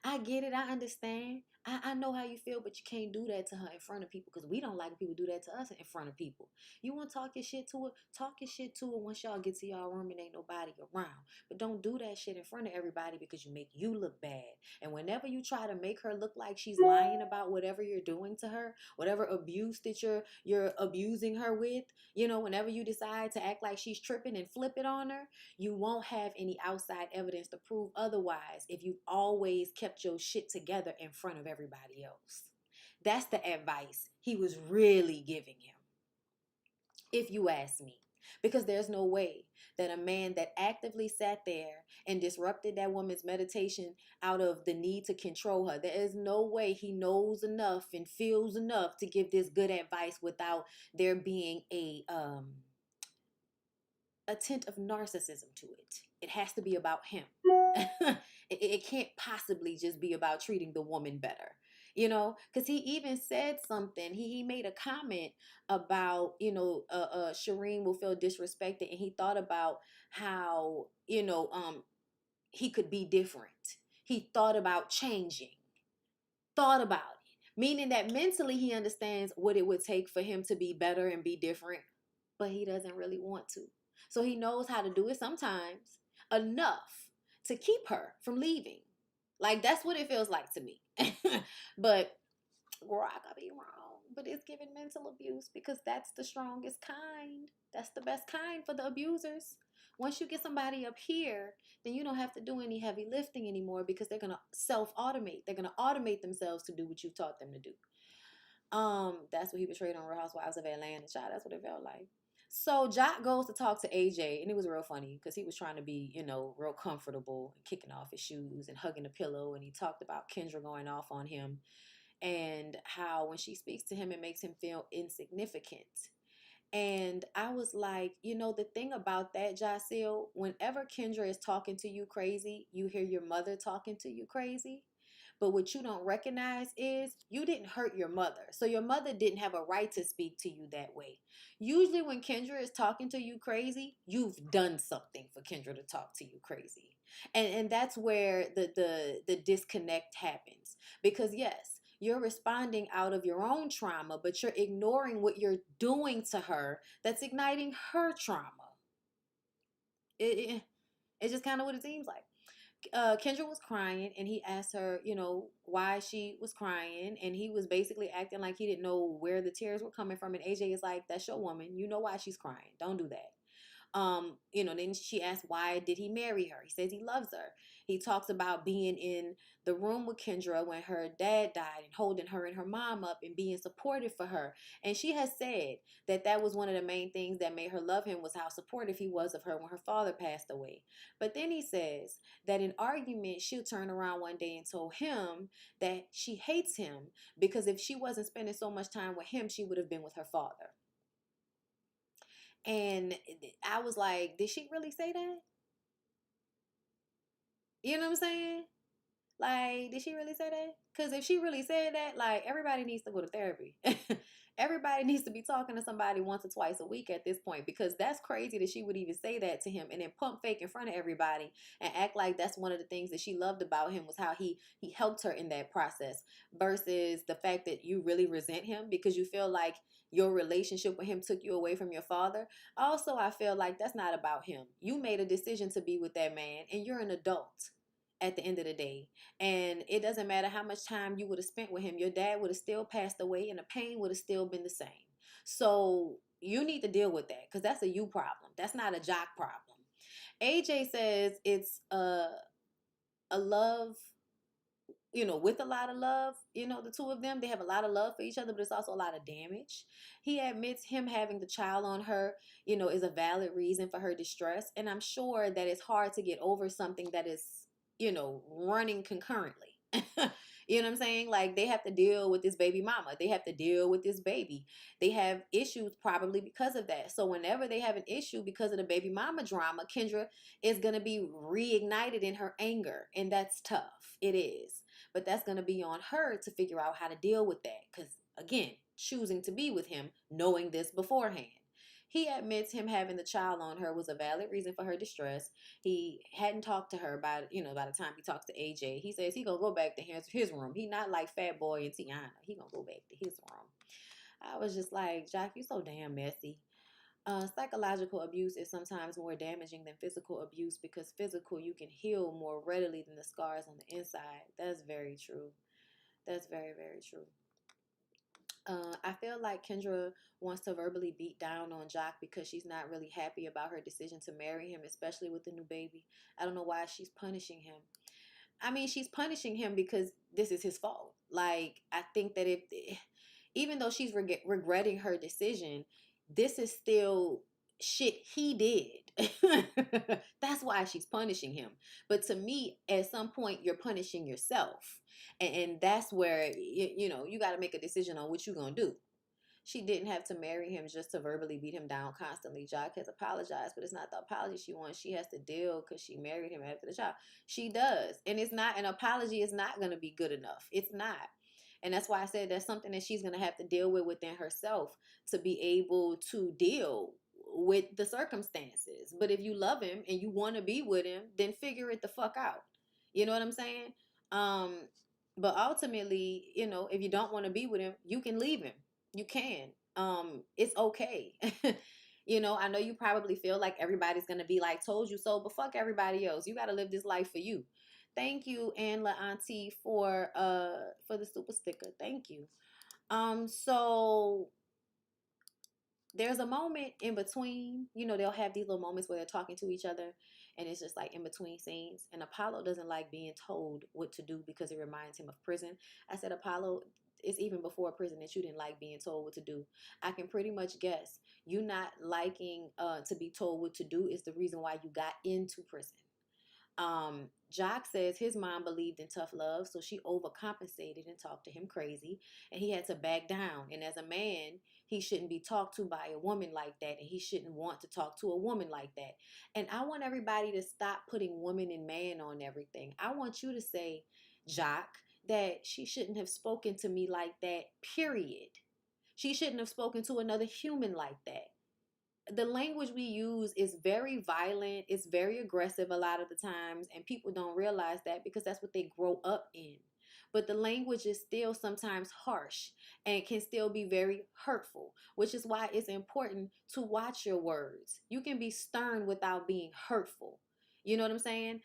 Speaker 2: I get it. I understand. I know how you feel, but you can't do that to her in front of people, because we don't like when people do that to us in front of people. You want to talk your shit to her? Talk your shit to her once y'all get to y'all room and ain't nobody around. But don't do that shit in front of everybody, because you make you look bad. And whenever you try to make her look like she's lying about whatever you're doing to her, whatever abuse that you're abusing her with, whenever you decide to act like she's tripping and flip it on her, you won't have any outside evidence to prove otherwise if you've always kept your shit together in front of everybody else. That's the advice he was really giving him, if you ask me. Because there's no way that a man that actively sat there and disrupted that woman's meditation out of the need to control her, there is no way he knows enough and feels enough to give this good advice without there being a tint of narcissism to it. It has to be about him. It can't possibly just be about treating the woman better, because he even said something. He made a comment about, Shireen will feel disrespected, and he thought about how, he could be different. He thought about changing, thought about it, meaning that mentally he understands what it would take for him to be better and be different, but he doesn't really want to. So he knows how to do it sometimes enough to keep her from leaving. Like, that's what it feels like to me. But, girl, I could be wrong. But it's giving mental abuse, because that's the strongest kind. That's the best kind for the abusers. Once you get somebody up here, then you don't have to do any heavy lifting anymore, because they're going to self-automate. They're going to automate themselves to do what you've taught them to do. That's what he portrayed on Real Housewives of Atlanta. Child, that's what it felt like. So Jacques goes to talk to AJ, and it was real funny because he was trying to be, real comfortable, and kicking off his shoes and hugging the pillow, and he talked about Kendra going off on him and how when she speaks to him, it makes him feel insignificant. And I was like, the thing about that, Jacille, whenever Kendra is talking to you crazy, you hear your mother talking to you crazy. But what you don't recognize is you didn't hurt your mother. So your mother didn't have a right to speak to you that way. Usually when Kendra is talking to you crazy, you've done something for Kendra to talk to you crazy. And that's where the disconnect happens. Because yes, you're responding out of your own trauma, but you're ignoring what you're doing to her that's igniting her trauma. It's just kind of what it seems like. Kendra was crying, and he asked her, why she was crying, and he was basically acting like he didn't know where the tears were coming from. And AJ is like, that's your woman. You know why she's crying. Don't do that. Then she asked, why did he marry her? He says he loves her. He talks about being in the room with Kendra when her dad died and holding her and her mom up and being supportive for her. And she has said that that was one of the main things that made her love him, was how supportive he was of her when her father passed away. But then he says that in argument, she'll turn around one day and told him that she hates him because if she wasn't spending so much time with him, she would have been with her father. And I was like, did she really say that? You know what I'm saying? Like, did she really say that? Because if she really said that, like, everybody needs to go to therapy. Everybody needs to be talking to somebody once or twice a week at this point, because that's crazy that she would even say that to him and then pump fake in front of everybody and act like that's one of the things that she loved about him, was how he helped her in that process, versus the fact that you really resent him because you feel like your relationship with him took you away from your father. Also, I feel like that's not about him. You made a decision to be with that man and you're an adult at the end of the day. And it doesn't matter how much time you would have spent with him, your dad would have still passed away and the pain would have still been the same. So you need to deal with that, because that's a you problem. That's not a Jacques problem. AJ says it's a love, with a lot of love. The two of them, they have a lot of love for each other, but it's also a lot of damage. He admits him having the child on her, is a valid reason for her distress. And I'm sure that it's hard to get over something that is, running concurrently. You know what I'm saying? Like, they have to deal with this baby mama. They have to deal with this baby. They have issues probably because of that. So whenever they have an issue because of the baby mama drama, Kendra is going to be reignited in her anger. And that's tough. It is. But that's going to be on her to figure out how to deal with that. Because, again, choosing to be with him, knowing this beforehand. He admits him having the child on her was a valid reason for her distress. He hadn't talked to her by the time he talks to AJ. He says he gonna go back to his room. He not like Fat Boy and Tiana. He gonna go back to his room. I was just like, Jacques, you so damn messy. Psychological abuse is sometimes more damaging than physical abuse, because physical, you can heal more readily than the scars on the inside. That's very true. That's very, very true. I feel like Kendra wants to verbally beat down on Jacques because she's not really happy about her decision to marry him, especially with the new baby. I don't know why she's punishing him. I mean, she's punishing him because this is his fault. Like, I think that even though she's regretting her decision, this is still shit he did. That's why she's punishing him. But to me, at some point, you're punishing yourself. And that's where, you got to make a decision on what you're going to do. She didn't have to marry him just to verbally beat him down constantly. Jacques has apologized, but it's not the apology she wants. She has to deal because she married him after the child. She does. And it's not, an apology is not going to be good enough. It's not. And that's why I said that's something that she's going to have to deal with within herself to be able to deal with the circumstances. But if you love him and you want to be with him, then figure it the fuck out. You know what I'm saying? But ultimately, if you don't want to be with him, you can leave him. You can. It's okay. I know you probably feel like everybody's gonna be like, told you so, but fuck everybody else. You gotta live this life for you. Thank you, Anla Auntie, for the super sticker. Thank you. So there's a moment in between, they'll have these little moments where they're talking to each other, and it's just like in between scenes. And Apollo doesn't like being told what to do because it reminds him of prison. I said, Apollo, it's even before prison that you didn't like being told what to do. I can pretty much guess you not liking to be told what to do is the reason why you got into prison. Jacques says his mom believed in tough love, so she overcompensated and talked to him crazy, and he had to back down. And as a man, he shouldn't be talked to by a woman like that, and he shouldn't want to talk to a woman like that. And I want everybody to stop putting woman and man on everything. I want you to say, Jacques, that she shouldn't have spoken to me like that, period. She shouldn't have spoken to another human like that. The language we use is very violent. It's very aggressive a lot of the times, and people don't realize that because that's what they grow up in. But the language is still sometimes harsh and can still be very hurtful, which is why it's important to watch your words. You can be stern without being hurtful. You know what I'm saying?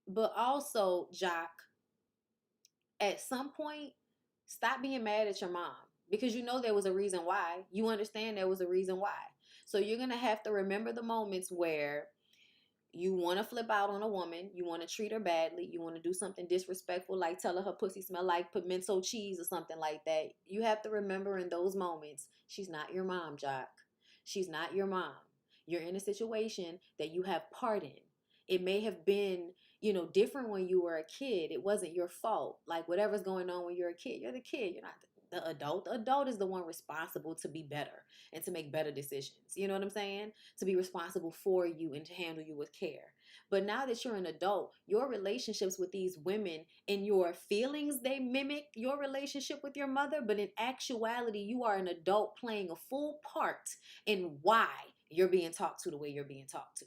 Speaker 2: But also, Jacques, at some point, stop being mad at your mom, because there was a reason why. You understand there was a reason why. So you're going to have to remember the moments where You want to flip out on a woman, you want to treat her badly, you want to do something disrespectful like tell her pussy smell like pimento cheese or something like that. You have to remember in those moments, she's not your mom, Jock. She's not your mom. You're in a situation that you have part in. It may have been, different when you were a kid. It wasn't your fault. Like whatever's going on when you're a kid, you're the kid. You're not the adult. The adult is the one responsible to be better and to make better decisions. You know what I'm saying? To be responsible for you and to handle you with care. But now that you're an adult, your relationships with these women and your feelings, they mimic your relationship with your mother. But in actuality, you are an adult playing a full part in why you're being talked to the way you're being talked to.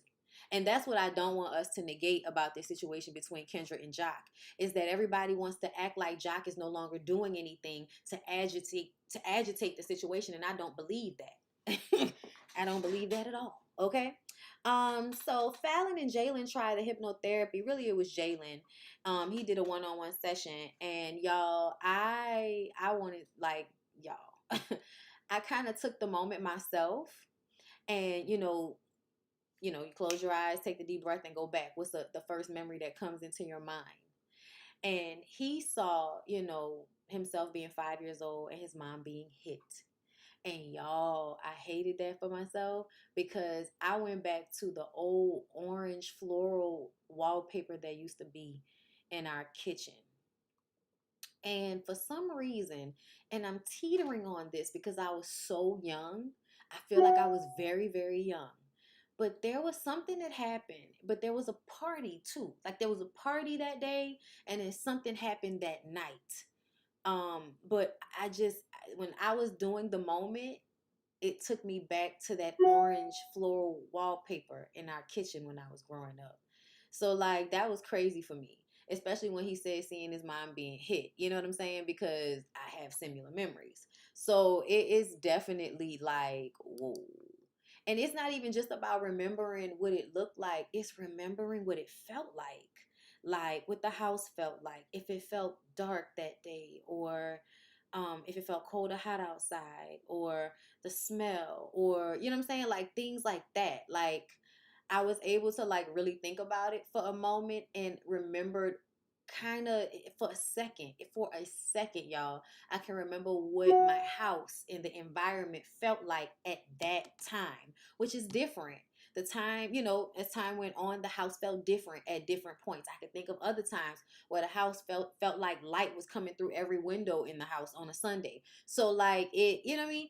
Speaker 2: And that's what I don't want us to negate about this situation between Kendra and Jacques, is that everybody wants to act like Jacques is no longer doing anything to agitate the situation, and I don't believe that. I don't believe that at all. Okay. So Fallon and Jalen tried the hypnotherapy. Really, it was Jalen. He did a one-on-one session, and y'all, I wanted like y'all. I kind of took the moment myself, and you close your eyes, take the deep breath, and go back. What's the first memory that comes into your mind? And he saw, himself being 5 years old and his mom being hit. And y'all, I hated that for myself because I went back to the old orange floral wallpaper that used to be in our kitchen. And for some reason, and I'm teetering on this because I was so young, I feel like I was very, very young. But there was something that happened, but there was a party too. Like there was a party that day, and then something happened that night. But when I was doing the moment, it took me back to that orange floral wallpaper in our kitchen when I was growing up. So like that was crazy for me, especially when he said seeing his mom being hit. You know what I'm saying? Because I have similar memories. So it is definitely like, whoa. And it's not even just about remembering what it looked like, it's remembering what it felt like what the house felt like, if it felt dark that day, or if it felt cold or hot outside, or the smell, or you know what I'm saying, like things like that. Like I was able to like really think about it for a moment and remembered kind of for a second, y'all. I can remember what my house and the environment felt like at that time, which is different. The time, as time went on, the house felt different at different points. I could think of other times where the house felt like light was coming through every window in the house on a Sunday. So like it, you know what I mean?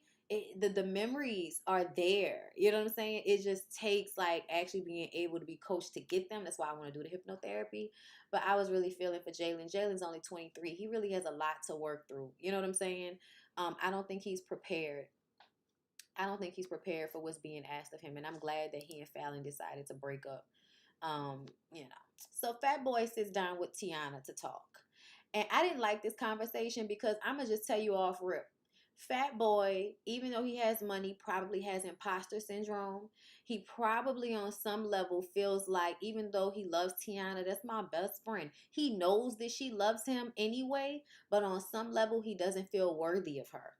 Speaker 2: The memories are there. You know what I'm saying? It just takes like actually being able to be coached to get them. That's why I want to do the hypnotherapy. But I was really feeling for Jalen. Jalen's only 23. He really has a lot to work through. You know what I'm saying? I don't think he's prepared. I don't think he's prepared for what's being asked of him. And I'm glad that he and Fallon decided to break up. Um, you know. So Fat Boy sits down with Tiana to talk. And I didn't like this conversation because I'm going to just tell you off rip. Fat Boy, even though he has money, probably has imposter syndrome. He probably on some level feels like even though he loves Tiana, that's my best friend. He knows that she loves him anyway, but on some level he doesn't feel worthy of her.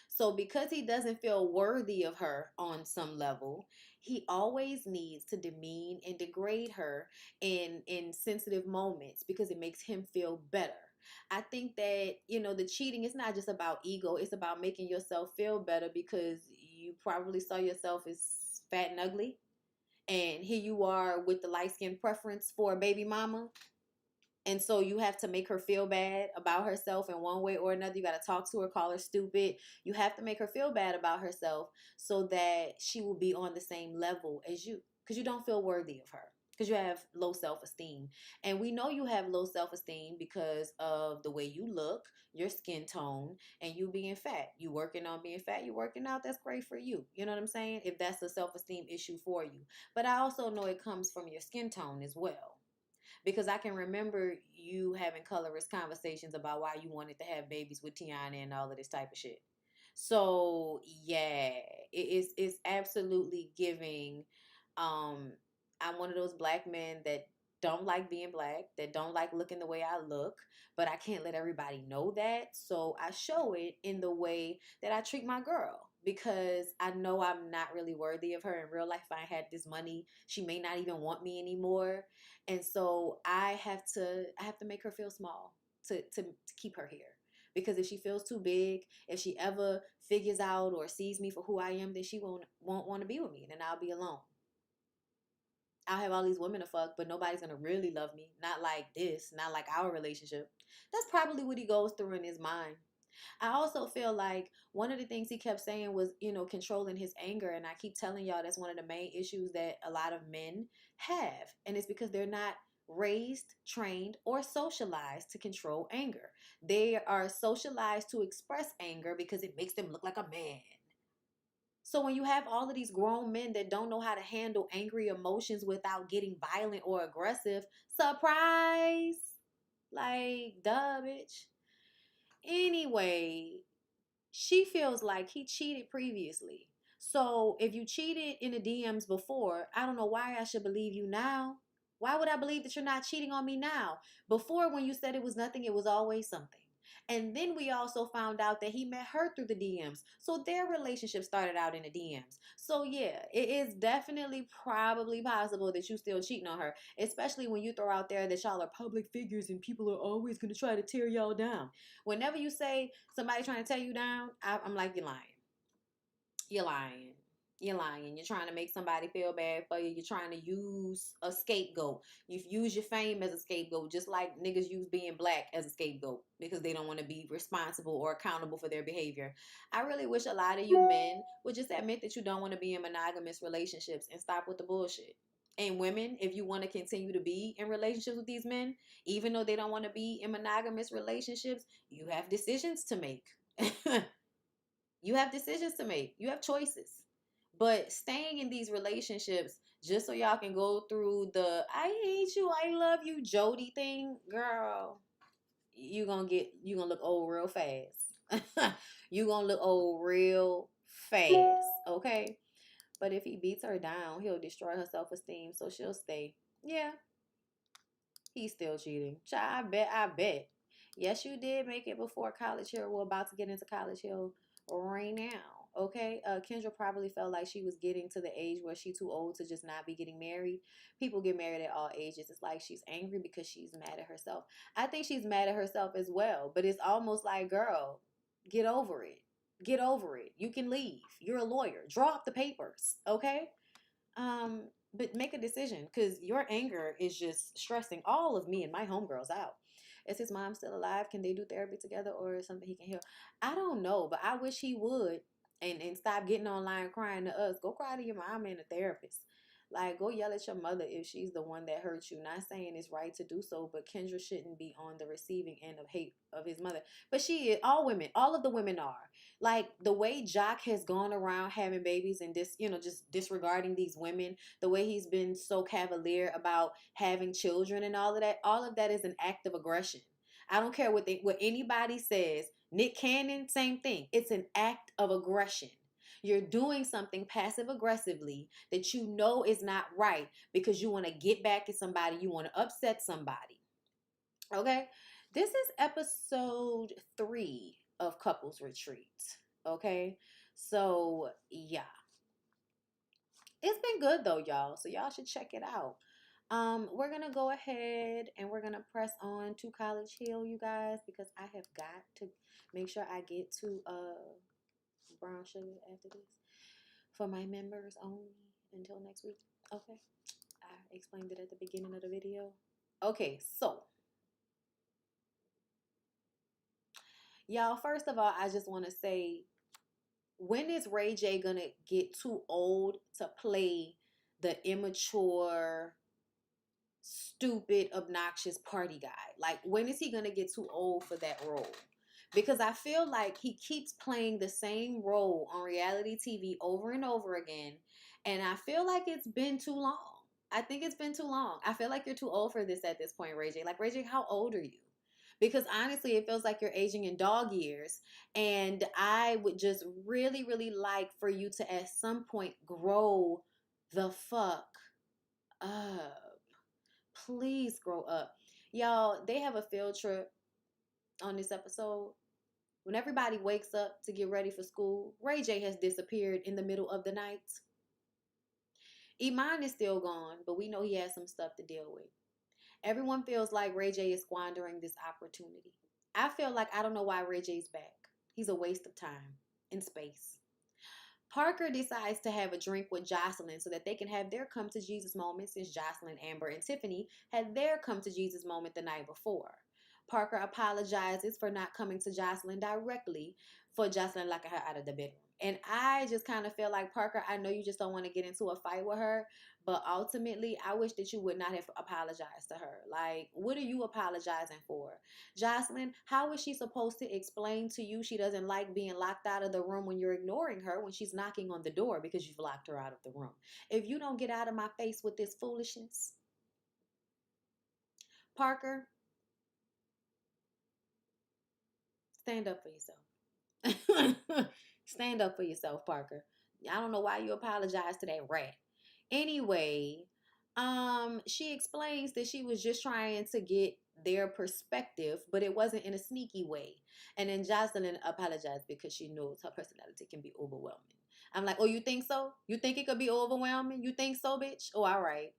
Speaker 2: So because he doesn't feel worthy of her on some level, he always needs to demean and degrade her in sensitive moments because it makes him feel better. I think that, the cheating is not just about ego, it's about making yourself feel better because you probably saw yourself as fat and ugly. And here you are with the light skin preference for a baby mama. And so you have to make her feel bad about herself in one way or another. You got to talk to her, call her stupid. You have to make her feel bad about herself so that she will be on the same level as you because you don't feel worthy of her because you have low self-esteem. And we know you have low self-esteem because of the way you look, your skin tone, and you being fat. You working on being fat, you working out, that's great for you. You know what I'm saying? If that's a self-esteem issue for you. But I also know it comes from your skin tone as well because I can remember you having colorist conversations about why you wanted to have babies with Tiana and all of this type of shit. So yeah, it's absolutely giving. I'm one of those black men that don't like being black, that don't like looking the way I look, but I can't let everybody know that. So I show it in the way that I treat my girl because I know I'm not really worthy of her in real life. If I had this money, she may not even want me anymore. And so I have to make her feel small to keep her here. Because if she feels too big, if she ever figures out or sees me for who I am, then she won't want to be with me. Then I'll be alone. I'll have all these women to fuck, but nobody's gonna really love me. Not like this, not like our relationship. That's probably what he goes through in his mind. I also feel like one of the things he kept saying was, controlling his anger. And I keep telling y'all that's one of the main issues that a lot of men have. And it's because they're not raised, trained, or socialized to control anger. They are socialized to express anger because it makes them look like a man. So when you have all of these grown men that don't know how to handle angry emotions without getting violent or aggressive, surprise! Like, duh, bitch. Anyway, she feels like he cheated previously. So if you cheated in the DMs before, I don't know why I should believe you now. Why would I believe that you're not cheating on me now? Before, when you said it was nothing, it was always something. And then we also found out that he met her through the DMs. So their relationship started out in the DMs. So yeah, it is definitely probably possible that you still cheating on her, especially when you throw out there that y'all are public figures and people are always going to try to tear y'all down. Whenever you say somebody trying to tear you down, I'm like, you're lying. You're lying. You're lying. You're trying to make somebody feel bad for you. You're trying to use a scapegoat. You use your fame as a scapegoat, just like niggas use being black as a scapegoat because they don't want to be responsible or accountable for their behavior. I really wish a lot of you men would just admit that you don't want to be in monogamous relationships and stop with the bullshit. And women, if you want to continue to be in relationships with these men, even though they don't want to be in monogamous relationships, you have decisions to make. You have decisions to make. You have choices. But staying in these relationships just so y'all can go through the I hate you, I love you, Jody thing, girl, you gonna look old real fast. You gonna look old real fast, okay? But if he beats her down, he'll destroy her self-esteem, so she'll stay. Yeah, he's still cheating. Child, I bet. Yes, you did make it before College Hill. We're about to get into College Hill right now. Okay. Kendra probably felt like she was getting to the age where she's too old to just not be getting married. People get married at all ages. It's like she's angry because she's mad at herself. I think she's mad at herself as well. But it's almost like, girl, get over it. Get over it. You can leave. You're a lawyer. Draw up the papers. Okay. Um, but make a decision because your anger is just stressing all of me and my homegirls out. Is his mom still alive? Can they do therapy together or is something he can heal? I don't know, but I wish he would and stop getting online crying to us. Go cry to your mom and a therapist. Like, go yell at your mother if she's the one that hurt you. Not saying it's right to do so, but Kendra shouldn't be on the receiving end of hate of his mother. But she is, all women, all of the women are. Like, the way Jacques has gone around having babies and just disregarding these women, the way he's been so cavalier about having children and all of that is an act of aggression. I don't care what anybody says. Nick Cannon, same thing. It's an act of aggression. You're doing something passive aggressively that you know is not right because you want to get back at somebody, you want to upset somebody. Okay? This is episode 3 of Couples Retreat. Okay? So, yeah. It's been good though, y'all. So y'all should check it out. We're gonna go ahead and we're gonna press on to College Hill, you guys, because I have got to make sure I get to brown sugar after this for my members only until next week. Okay. I explained it at the beginning of the video. Okay, so y'all, first of all, I just want to say, when is Ray J gonna get too old to play the immature, stupid, obnoxious party guy? Like, when is he gonna get too old for that role? Because I feel like he keeps playing the same role on reality TV over and over again, and I feel like it's been too long. I think it's been too long. I feel like you're too old for this at this point, Ray J. Like, Ray J, how old are you? Because honestly, it feels like you're aging in dog years. And I would just really, really like for you to at some point grow the fuck up. Please grow up. Y'all, they have a field trip on this episode. When everybody wakes up to get ready for school, Ray J has disappeared in the middle of the night. Iman is still gone, but we know he has some stuff to deal with. Everyone feels like Ray J is squandering this opportunity. I feel like I don't know why Ray J's back. He's a waste of time and space. Parker decides to have a drink with Jocelyn so that they can have their come to Jesus moment, since Jocelyn, Amber, and Tiffany had their come to Jesus moment the night before. Parker apologizes for not coming to Jocelyn directly for Jocelyn locking her out of the bedroom. And I just kind of feel like, Parker, I know you just don't want to get into a fight with her, but ultimately, I wish that you would not have apologized to her. Like, what are you apologizing for? Jocelyn, how is she supposed to explain to you she doesn't like being locked out of the room when you're ignoring her when she's knocking on the door because you've locked her out of the room? If you don't get out of my face with this foolishness, Parker, stand up for yourself. Stand up for yourself, Parker. I don't know why you apologize to that rat. Anyway, she explains that she was just trying to get their perspective, but it wasn't in a sneaky way. And then Jocelyn apologized because she knows her personality can be overwhelming. I'm like, oh, you think so? You think it could be overwhelming? You think so, bitch? Oh, all right.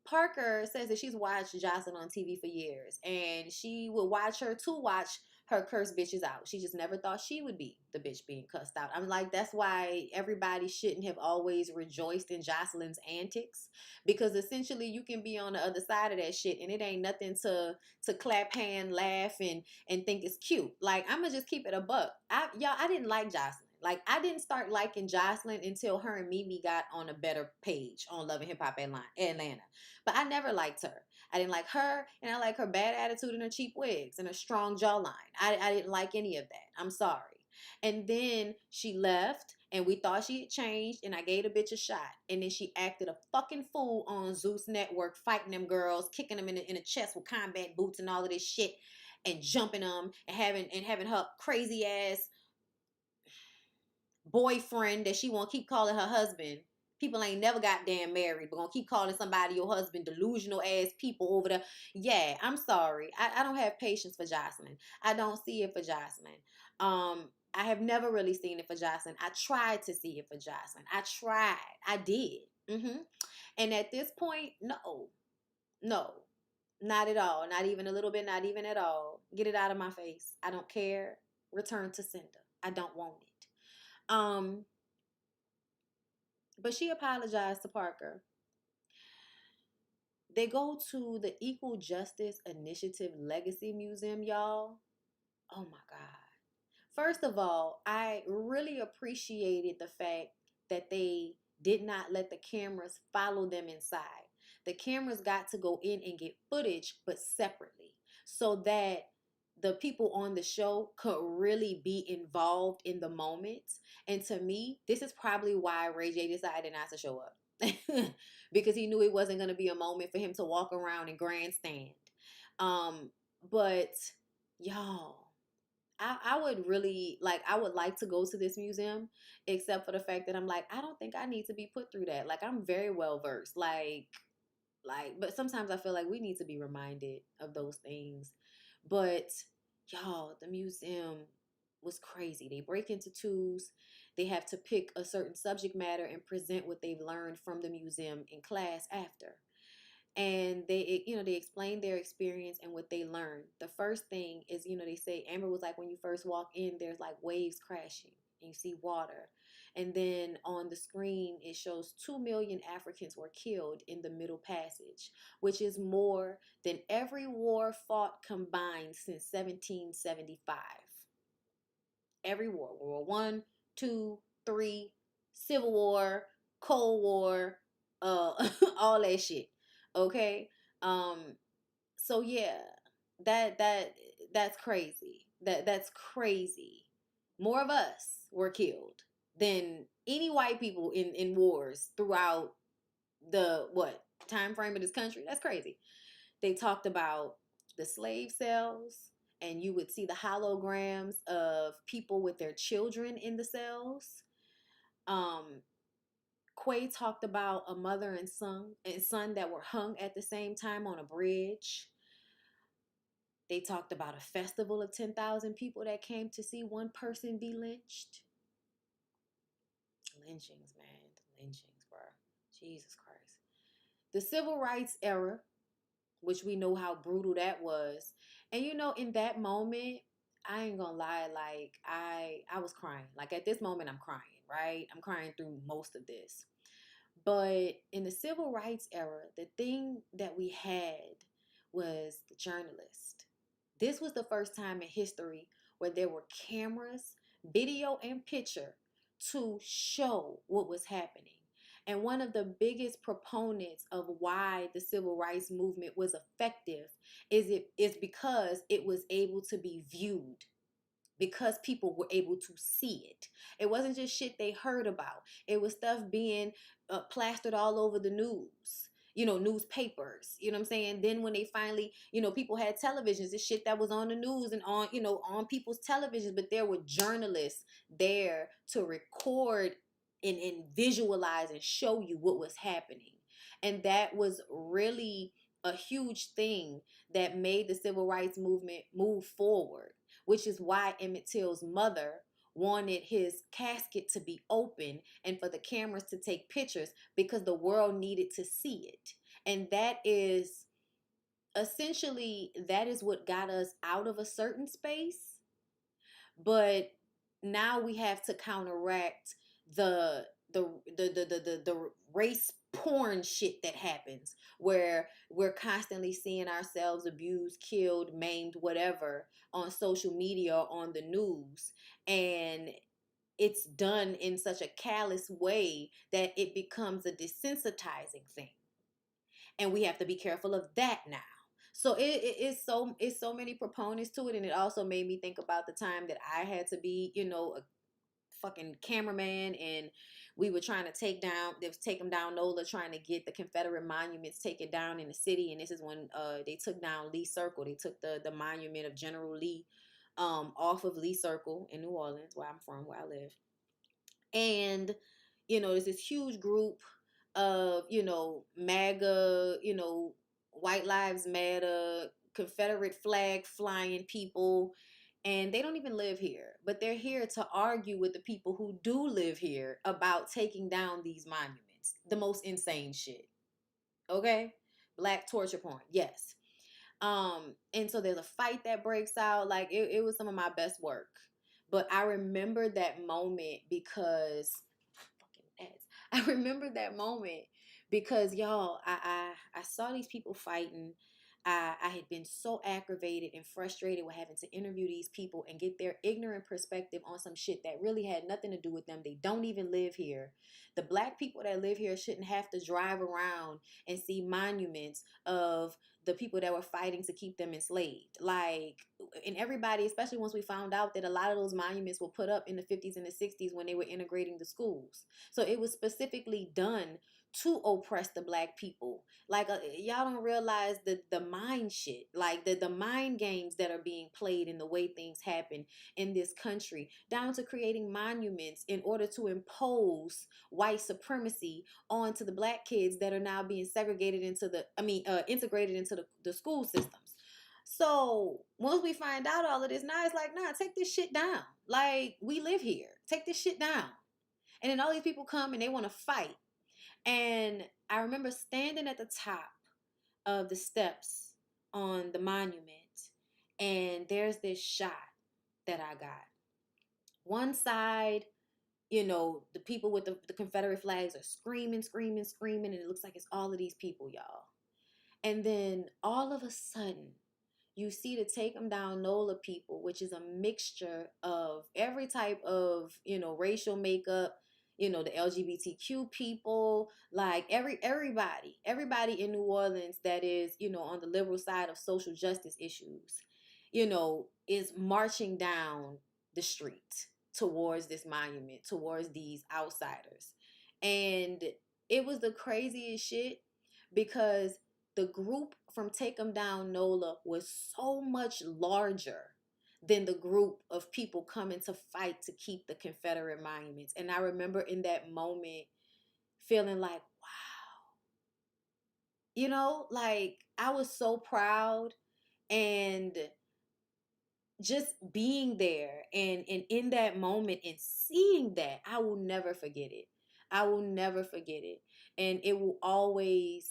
Speaker 2: Parker says that she's watched Jocelyn on TV for years, and she would watch her to watch her curse bitches out. She just never thought she would be the bitch being cussed out. I'm like, that's why everybody shouldn't have always rejoiced in Jocelyn's antics, because essentially you can be on the other side of that shit, and it ain't nothing to clap hand, laugh, and think it's cute. Like, I'm gonna just keep it a buck. I didn't like Jocelyn. Like, I didn't start liking Jocelyn until her and Mimi got on a better page on Love and Hip Hop Atlanta. But I never liked her. I didn't like her, and I like her bad attitude and her cheap wigs and her strong jawline. I didn't like any of that. I'm sorry. And then she left, and we thought she had changed, and I gave the bitch a shot. And then she acted a fucking fool on Zeus Network, fighting them girls, kicking them in the chest with combat boots and all of this shit, and jumping them, and having her crazy ass boyfriend that she won't keep calling her husband. People ain't never got damn married, but gonna keep calling somebody your husband. Delusional ass people over there. Yeah, I'm sorry. I don't have patience for Jocelyn. I don't see it for Jocelyn. I have never really seen it for Jocelyn. I tried to see it for Jocelyn. I tried. I did. And at this point, no, not at all. Not even a little bit. Not even at all. Get it out of my face. I don't care. Return to sender. I don't want it. But she apologized to Parker. They go to the Equal Justice Initiative Legacy Museum, y'all. Oh my God. First of all, I really appreciated the fact that they did not let the cameras follow them inside. The cameras got to go in and get footage, but separately, so that the people on the show could really be involved in the moment. And to me, this is probably why Ray J decided not to show up. Because he knew it wasn't going to be a moment for him to walk around and grandstand. But y'all, I would really like, I would like to go to this museum, except for the fact that I'm like, I don't think I need to be put through that. Like, I'm very well versed. But sometimes I feel like we need to be reminded of those things. But y'all, the museum was crazy. They break into twos. They have to pick a certain subject matter and present what they've learned from the museum in class after. And they explain their experience and what they learned. The first thing is, they say, Amber was like, when you first walk in, there's like waves crashing and you see water. And then on the screen, it shows 2 million Africans were killed in the Middle Passage, which is more than every war fought combined since 1775. Every war, World War One, Two, Three, Civil War, Cold War, all that shit. Okay. So yeah, that's crazy. That's crazy. More of us were killed than any white people in wars throughout the time frame of this country. That's crazy. They talked about the slave cells, and you would see the holograms of people with their children in the cells. Quay talked about a mother and son that were hung at the same time on a bridge. They talked about a festival of 10,000 people that came to see one person be lynched. Lynchings, man. Lynchings, bro. Jesus Christ. The civil rights era, which we know how brutal that was. And in that moment, I ain't gonna lie, like I was crying. Like at this moment I'm crying, right? I'm crying through most of this. But in the civil rights era, the thing that we had was the journalist. This was the first time in history where there were cameras, video, and picture to show what was happening. And one of the biggest proponents of why the civil rights movement was effective is because it was able to be viewed, because people were able to see it. It wasn't just shit they heard about. It was stuff being plastered all over the news, newspapers, you know what I'm saying? Then when they finally, people had televisions, this shit that was on the news and on, on people's televisions, but there were journalists there to record and visualize and show you what was happening. And that was really a huge thing that made the civil rights movement move forward, which is why Emmett Till's mother wanted his casket to be open and for the cameras to take pictures, because the world needed to see it. And that is essentially, that is what got us out of a certain space. But now we have to counteract the race porn shit that happens, where we're constantly seeing ourselves abused, killed, maimed, whatever, on social media or on the news. And it's done in such a callous way that it becomes a desensitizing thing. And we have to be careful of that now. So it's so many proponents to it. And it also made me think about the time that I had to be, a fucking cameraman, and we were trying to take them down NOLA, trying to get the Confederate monuments taken down in the city. And this is when they took down Lee Circle. They took the monument of General Lee off of Lee Circle in New Orleans, where I'm from, where I live. And there's this huge group of MAGA, White Lives Matter, Confederate flag flying people, and they don't even live here, but they're here to argue with the people who do live here about taking down these monuments. The most insane shit. Okay? Black torture porn. Yes. And so there's a fight that breaks out. Like it was some of my best work. But I remember that moment because fucking ads. I remember that moment because y'all, I saw these people fighting. I had been so aggravated and frustrated with having to interview these people and get their ignorant perspective on some shit that really had nothing to do with them. They don't even live here. The black people that live here shouldn't have to drive around and see monuments of the people that were fighting to keep them enslaved. Like, and everybody, especially once we found out that a lot of those monuments were put up in the 50s and the 60s when they were integrating the schools. So it was specifically done to oppress the black people. Like y'all don't realize the mind shit, like the mind games that are being played in the way things happen in this country, down to creating monuments in order to impose white supremacy onto the black kids that are now being segregated into integrated into the school systems. So once we find out all of this, now it's like, nah, take this shit down. Like, we live here. Take this shit down. And then all these people come and they want to fight. And I remember standing at the top of the steps on the monument, and there's this shot that I got. One side, the people with the Confederate flags are screaming, screaming, screaming, and it looks like it's all of these people, y'all. And then all of a sudden, you see the Take 'em Down NOLA people, which is a mixture of every type of, racial makeup, the LGBTQ people, like everybody in New Orleans that is, on the liberal side of social justice issues, is marching down the street towards this monument, towards these outsiders. And it was the craziest shit because the group from Take 'em Down NOLA was so much larger than the group of people coming to fight to keep the Confederate monuments. And I remember in that moment feeling like, wow, like I was so proud. And just being there and in that moment and seeing that, I will never forget it. I will never forget it. And it will always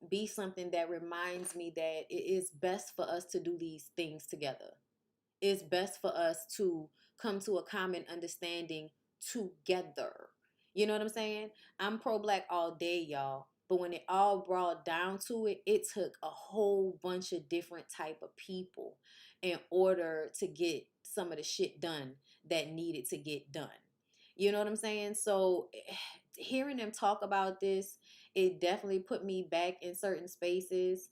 Speaker 2: be something that reminds me that it is best for us to do these things together. It's best for us to come to a common understanding together. You know what I'm saying? I'm pro black all day, y'all. But when it all brought down to it, it took a whole bunch of different type of people in order to get some of the shit done that needed to get done. You know what I'm saying? So hearing them talk about this, it definitely put me back in certain spaces.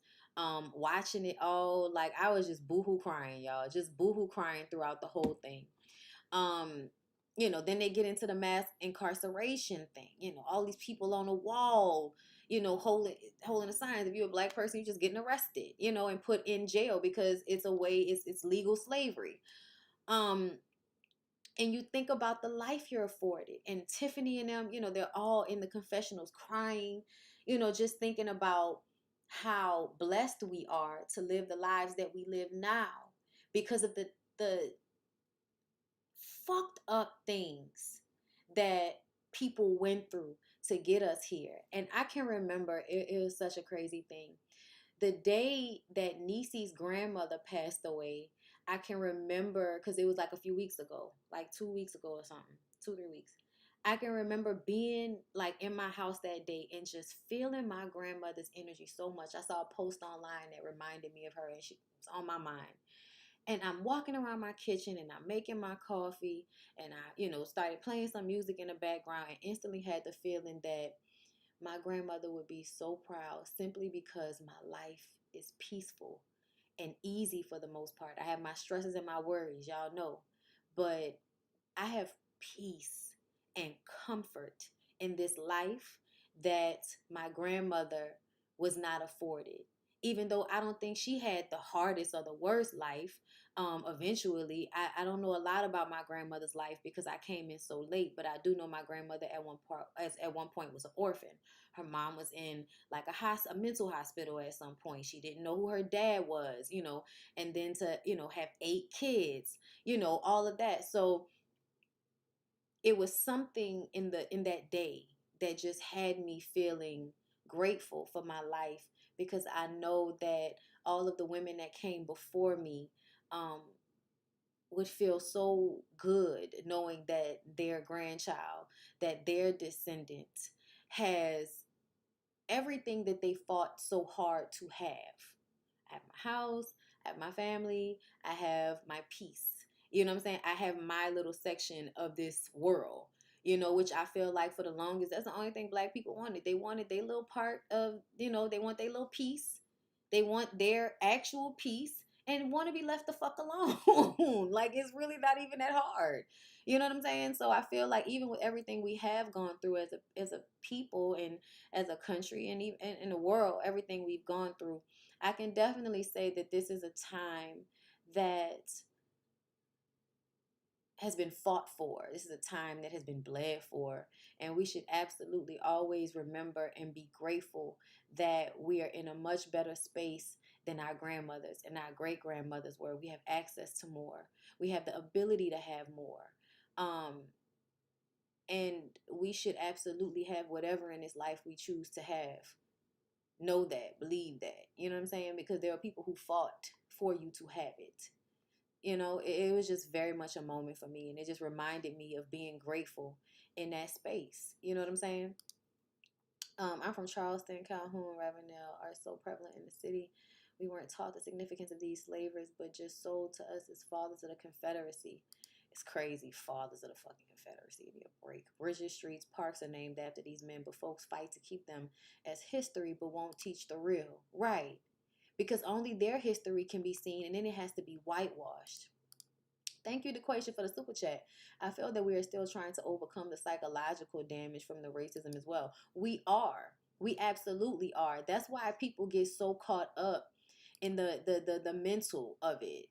Speaker 2: Watching it all, like I was just boohoo crying, y'all, just boohoo crying throughout the whole thing. um then they get into the mass incarceration thing, all these people on the wall, holding the signs. If you're a black person, you're just getting arrested, and put in jail because it's legal slavery. um and you think about the life you're afforded, and Tiffany and them, they're all in the confessionals crying, just thinking about how blessed we are to live the lives that we live now because of the fucked up things that people went through to get us here. And I can remember it was such a crazy thing. The day that Nisi's grandmother passed away, I can remember because it was like a few weeks ago, like 2 weeks ago or something, 2, 3 weeks. I can remember being like in my house that day and just feeling my grandmother's energy so much. I saw a post online that reminded me of her, and she was on my mind. And I'm walking around my kitchen and I'm making my coffee, and I, started playing some music in the background, and instantly had the feeling that my grandmother would be so proud simply because my life is peaceful and easy for the most part. I have my stresses and my worries, y'all know, but I have peace and comfort in this life that my grandmother was not afforded. Even though I don't think she had the hardest or the worst life, eventually, I don't know a lot about my grandmother's life because I came in so late, but I do know my grandmother at one point was an orphan. Her mom was in like a mental hospital at some point. She didn't know who her dad was, and then to, have 8 kids, all of that. So it was something in that day that just had me feeling grateful for my life, because I know that all of the women that came before me um, would feel so good knowing that their grandchild, that their descendant has everything that they fought so hard to have. I have my house, I have my family, I have my peace. You know what I'm saying? I have my little section of this world, which I feel like for the longest, that's the only thing black people wanted. They wanted their little part of, they want their little piece. They want their actual piece and want to be left the fuck alone. Like, it's really not even that hard. You know what I'm saying? So I feel like even with everything we have gone through as a people and as a country and even in the world, everything we've gone through, I can definitely say that this is a time that has been fought for. This is a time that has been bled for. And we should absolutely always remember and be grateful that we are in a much better space than our grandmothers and our great grandmothers were. We have access to more. We have the ability to have more. And we should absolutely have whatever in this life we choose to have. Know that, believe that. You know what I'm saying? Because there are people who fought for you to have it. It was just very much a moment for me, and it just reminded me of being grateful in that space. You know what I'm saying? I'm from Charleston. Calhoun, Ravenel are so prevalent in the city. We weren't taught the significance of these slavers, but just sold to us as fathers of the Confederacy. It's crazy, fathers of the fucking Confederacy. Give me a break. Bridges, streets, parks are named after these men, but folks fight to keep them as history, but won't teach the real. Right. Because only their history can be seen, and then it has to be whitewashed. Thank you, DeQuasia, for the super chat. I feel that we are still trying to overcome the psychological damage from the racism as well. We are. We absolutely are. That's why people get so caught up in the mental of it.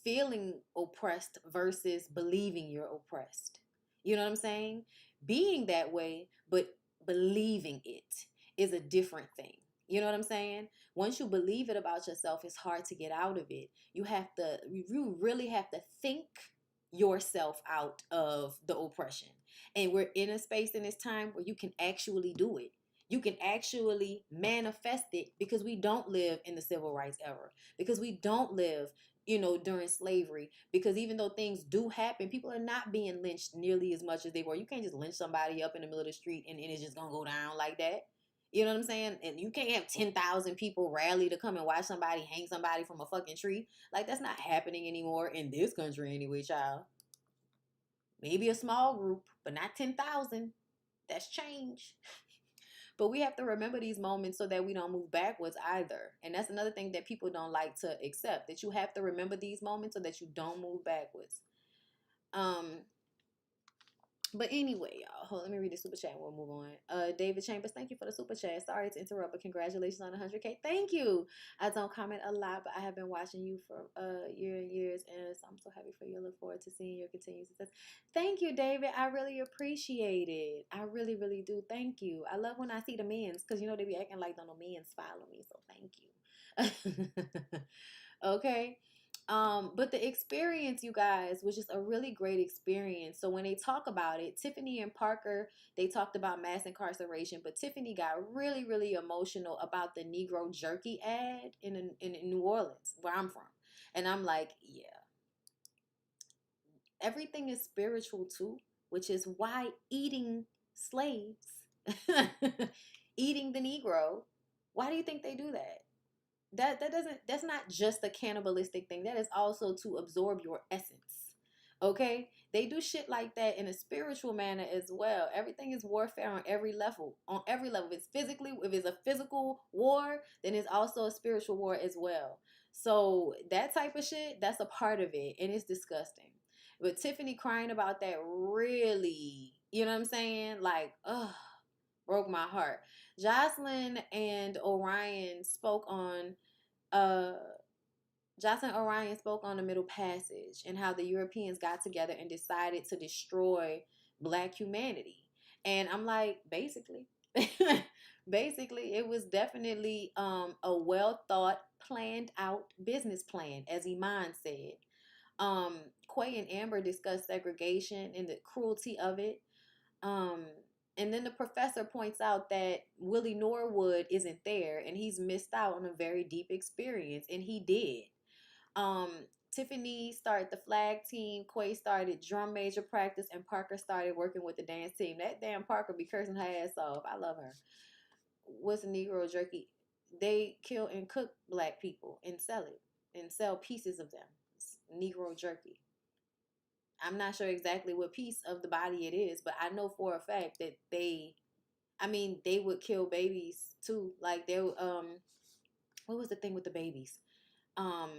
Speaker 2: Feeling oppressed versus believing you're oppressed. You know what I'm saying? Being that way, but believing it is a different thing. You know what I'm saying? Once you believe it about yourself, it's hard to get out of it. You really have to think yourself out of the oppression. And we're in a space in this time where you can actually do it. You can actually manifest it because we don't live in the civil rights era, because we don't live, during slavery. Because even though things do happen, people are not being lynched nearly as much as they were. You can't just lynch somebody up in the middle of the street and it's just gonna go down like that. You know what I'm saying? And you can't have 10,000 people rally to come and watch somebody hang somebody from a fucking tree. Like, that's not happening anymore in this country anyway, child. Maybe a small group, but not 10,000. That's change. But we have to remember these moments so that we don't move backwards either. And that's another thing that people don't like to accept, that you have to remember these moments so that you don't move backwards. But anyway, y'all, hold, let me read the super chat and we'll move on. David Chambers, thank you for the super chat. Sorry to interrupt, but congratulations on 100K. Thank you. I don't comment a lot, but I have been watching you for years and years, and so I'm so happy for you. I look forward to seeing your continued success. Thank you, David. I really appreciate it. I really, really do. Thank you. I love when I see the men's, because they be acting like don't no men's follow me, so thank you. Okay. But the experience, you guys, was just a really great experience. So when they talk about it, Tiffany and Parker, they talked about mass incarceration, but Tiffany got really, really emotional about the Negro jerky ad in New Orleans, where I'm from. And I'm like, yeah, everything is spiritual too, which is why eating slaves, eating the Negro, why do you think they do that? That's not just a cannibalistic thing. That is also to absorb your essence. Okay? They do shit like that in a spiritual manner as well. Everything is warfare on every level. On every level. If it's a physical war, then it's also a spiritual war as well. So that type of shit, that's a part of it. And it's disgusting. But Tiffany crying about that really, you know what I'm saying? Like, ugh, broke my heart. Jocelyn and Orion spoke on uh Jocelyn Orion spoke on the Middle Passage and how the Europeans got together and decided to destroy black humanity. And I'm like, basically. Basically, it was definitely a well thought, planned out business plan, as Iman said. Quay and Amber discussed segregation and the cruelty of it. Um, and then the professor points out that Willie Norwood isn't there and he's missed out on a very deep experience, and he did. Um, Tiffany started the flag team, Quay started drum major practice, and Parker started working with the dance team. That damn Parker be cursing her ass off. I love her. What's a Negro jerky? They kill and cook black people and sell it and sell pieces of them. It's Negro jerky. I'm not sure exactly what piece of the body it is, but I know for a fact that they would kill babies too. Like what was the thing with the babies?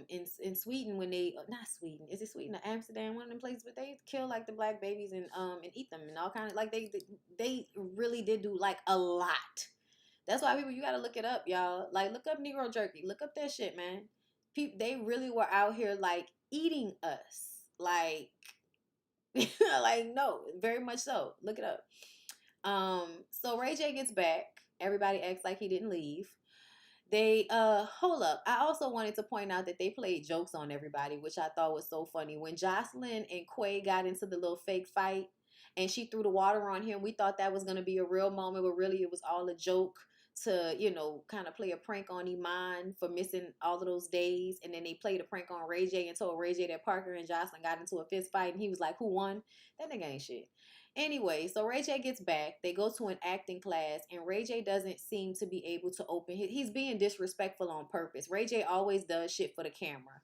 Speaker 2: In Sweden, when they not Sweden, is it Sweden or Amsterdam, one of them places, but they kill like the black babies and eat them and all kind of, like, they really did do like a lot. That's why people, you gotta look it up, y'all. Like, look up Negro jerky, look up that shit, man. People, they really were out here like eating us, like like, no, very much so. Look it up. So Ray J gets back. Everybody acts like he didn't leave. They hold up. I also wanted to point out that they played jokes on everybody, which I thought was so funny. When Jocelyn and Quay got into the little fake fight and she threw the water on him, we thought that was gonna be a real moment, but really it was all a joke to, kind of play a prank on Iman for missing all of those days. And then they played a prank on Ray J and told Ray J that Parker and Jocelyn got into a fist fight and he was like, who won? That nigga ain't shit. Anyway, so Ray J gets back. They go to an acting class, and Ray J doesn't seem to be able to open he's being disrespectful on purpose. Ray J always does shit for the camera.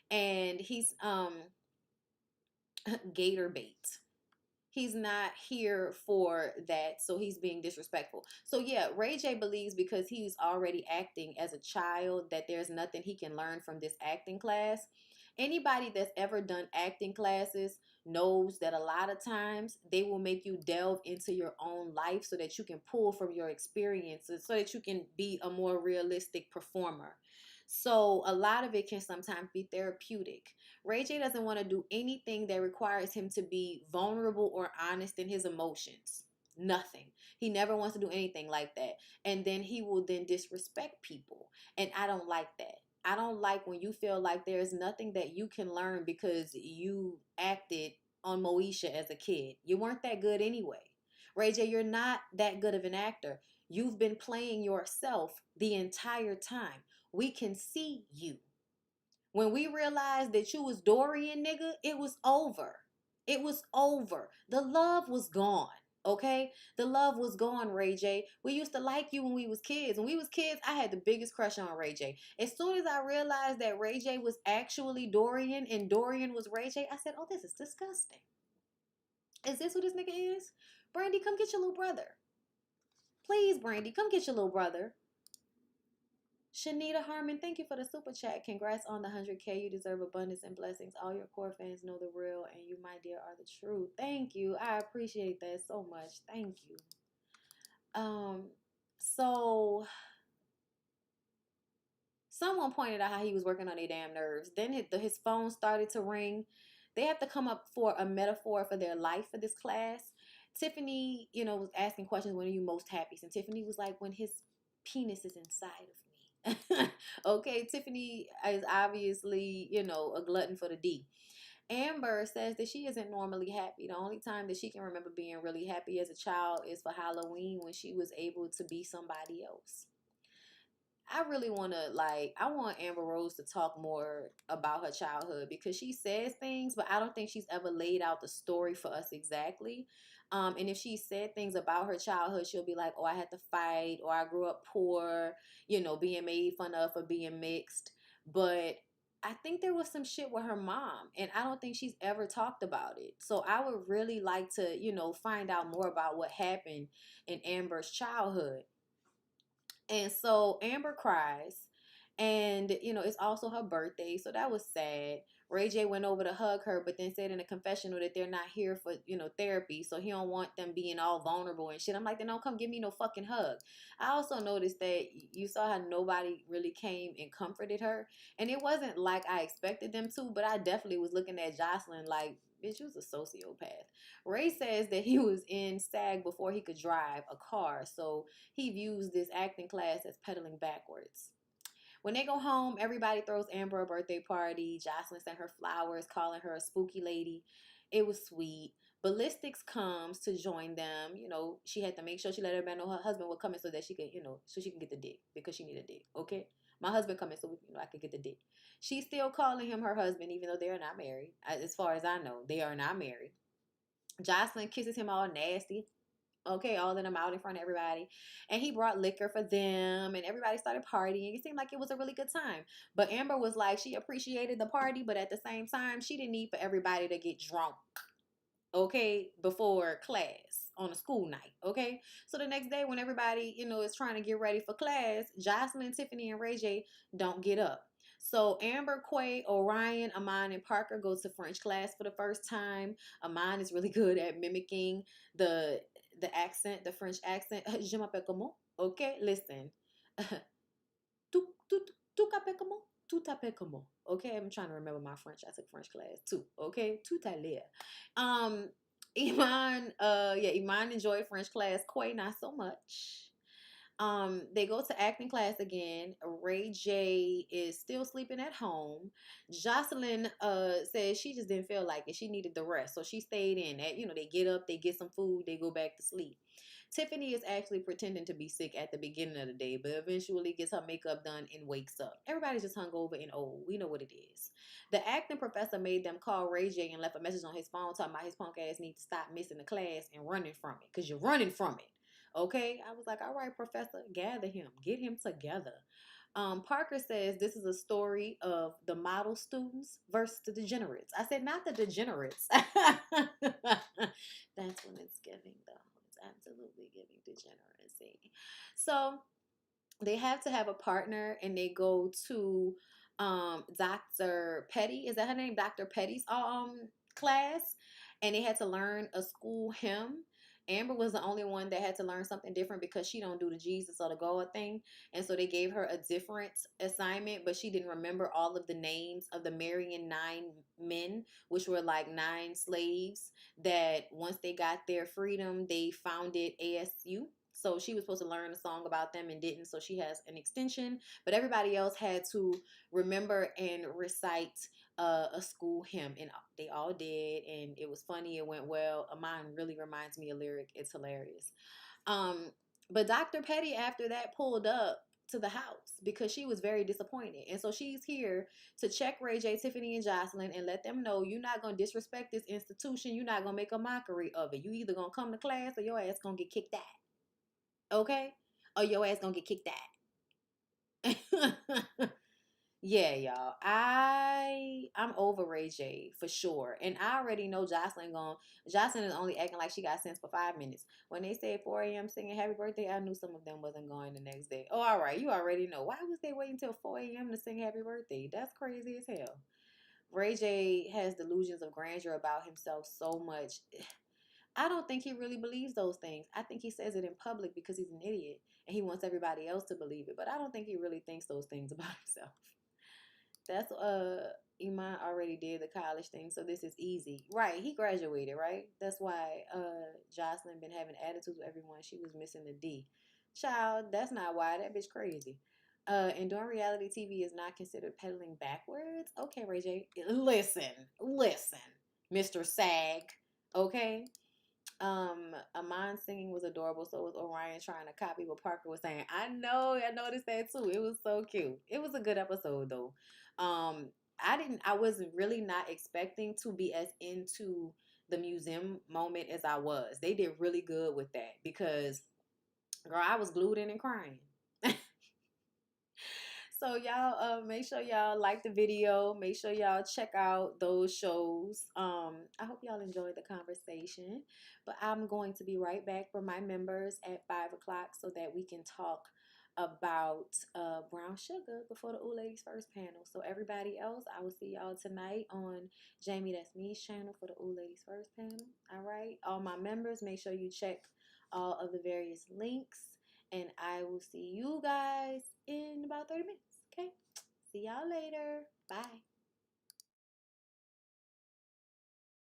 Speaker 2: And he's gator bait. He's not here for that, so he's being disrespectful. So yeah, Ray J believes because he's already acting as a child that there's nothing he can learn from this acting class. Anybody that's ever done acting classes knows that a lot of times they will make you delve into your own life so that you can pull from your experiences so that you can be a more realistic performer. So a lot of it can sometimes be therapeutic. Ray J doesn't want to do anything that requires him to be vulnerable or honest in his emotions. Nothing. He never wants to do anything like that. And then he will then disrespect people. And I don't like that. I don't like when you feel like there's nothing that you can learn because you acted on Moesha as a kid. You weren't that good anyway. Ray J, you're not that good of an actor. You've been playing yourself the entire time. We can see you. When we realized that you was Dorian, nigga, it was over. It was over. The love was gone. Okay? The love was gone, Ray J. We used to like you when we was kids. When we was kids, I had the biggest crush on Ray J. As soon as I realized that Ray J was actually Dorian and Dorian was Ray J, I said, oh, this is disgusting. Is this who this nigga is? Brandy, come get your little brother. Please, Brandy, come get your little brother. Shanita Harmon, thank you for the super chat. Congrats on the 100K. You deserve abundance and blessings. All your core fans know the real, and you, my dear, are the truth. Thank you. I appreciate that so much. Thank you. So someone pointed out how he was working on their damn nerves. Then his phone started to ring. They have to come up for a metaphor for their life for this class. Tiffany, was asking questions, when are you most happy? And Tiffany was like, when his penis is inside of me. Okay, Tiffany is obviously, a glutton for the D. Amber says that she isn't normally happy. The only time that she can remember being really happy as a child is for Halloween when she was able to be somebody else. I really want to, I want Amber Rose to talk more about her childhood because she says things, but I don't think she's ever laid out the story for us exactly. And if she said things about her childhood, she'll be like, oh, I had to fight, or I grew up poor, being made fun of for being mixed. But I think there was some shit with her mom, and I don't think she's ever talked about it. So I would really like to, find out more about what happened in Amber's childhood. And so Amber cries, and it's also her birthday, so that was sad. Ray J went over to hug her, but then said in a confessional that they're not here for therapy, so he don't want them being all vulnerable and shit. I'm like, then don't come give me no fucking hug. I also noticed that you saw how nobody really came and comforted her, and it wasn't like I expected them to, but I definitely was looking at Jocelyn like, bitch, you was a sociopath. Ray says that he was in SAG before he could drive a car, so he views this acting class as pedaling backwards. When they go home, everybody throws Amber a birthday party. Jocelyn sent her flowers, calling her a spooky lady. It was sweet. Ballistics comes to join them. She had to make sure she let everybody know her husband would come in so that she could, so she can get the dick because she needed a dick. Okay, my husband coming so I could get the dick. She's still calling him her husband even though they are not married. As far as I know, they are not married. Jocelyn kisses him all nasty. Okay, all in them out in front of everybody. And he brought liquor for them and everybody started partying. It seemed like it was a really good time. But Amber was like, she appreciated the party, but at the same time, she didn't need for everybody to get drunk, okay, before class on a school night, okay? So the next day when everybody, is trying to get ready for class, Jocelyn, Tiffany, and Ray J don't get up. So Amber, Quay, Orion, Amon, and Parker go to French class for the first time. Amon is really good at mimicking the accent, the French accent. Je m'appelle comment? Okay, listen. tout, tout, tout t'appelles comment? Tout t'appelles comment? Okay, I'm trying to remember my French. I took French class too. Okay, tout à l'heure. Iman enjoyed French class. Quay, not so much. They go to acting class again. Ray J is still sleeping at home. Jocelyn says she just didn't feel like it. She needed the rest. So she stayed in. They get up, they get some food, they go back to sleep. Tiffany is actually pretending to be sick at the beginning of the day, but eventually gets her makeup done and wakes up. Everybody's just hungover and old. We know what it is. The acting professor made them call Ray J and left a message on his phone talking about his punk ass needs to stop missing the class and running from it, because you're running from it. Okay, I was like, all right, professor, gather him, get him together. Parker says this is a story of the model students versus the degenerates. I said, not the degenerates. That's when it's giving, though. It's absolutely giving degeneracy. So they have to have a partner, and they go to Dr. Petty. Is that her name? Dr. Petty's class, and they had to learn a school hymn. Amber was the only one that had to learn something different because she don't do the Jesus or the God thing. And so they gave her a different assignment, but she didn't remember all of the names of the Marian 9 men, which were like 9 slaves that once they got their freedom, they founded ASU. So she was supposed to learn a song about them and didn't. So she has an extension, but everybody else had to remember and recite a school hymn, and they all did, and it was funny. It went well. Mine really reminds me of lyric. It's hilarious. Um, but Dr. Petty after that pulled up to the house because she was very disappointed, and so she's here to check Ray J, Tiffany, and Jocelyn and let them know you're not gonna disrespect this institution. You're not gonna make a mockery of it. You either gonna come to class or your ass gonna get kicked out. Okay, or your ass gonna get kicked out. Yeah, y'all. I'm over Ray J for sure. And I already know Jocelyn is only acting like she got sense for 5 minutes. When they said 4 a.m. singing happy birthday, I knew some of them wasn't going the next day. Oh, all right. You already know. Why was they waiting till 4 a.m. to sing happy birthday? That's crazy as hell. Ray J has delusions of grandeur about himself so much. I don't think he really believes those things. I think he says it in public because he's an idiot and he wants everybody else to believe it. But I don't think he really thinks those things about himself. That's Iman already did the college thing, so this is easy. Right, he graduated, right? That's why Jocelyn been having attitudes with everyone. She was missing the D. Child, that's not why. That bitch crazy. And doing reality TV is not considered peddling backwards. Okay, Ray J. Listen, Mr. Sag. Okay? Amon's singing was adorable. So was Orion trying to copy what Parker was saying. I noticed that too. It was so cute. It was a good episode though. Um, I was really not expecting to be as into the museum moment as I was. They did really good with that because, girl, I was glued in and crying. So y'all make sure y'all like the video. Make sure y'all check out those shows. I hope y'all enjoyed the conversation. But I'm going to be right back for my members at 5 o'clock so that we can talk about brown sugar before the Ooh Ladies First panel. So everybody else, I will see y'all tonight on Jamie That's Me's channel for the Ooh Ladies First panel. All right. All my members, make sure you check all of the various links. And I will see you guys in about 30 minutes. Okay. See y'all later. Bye.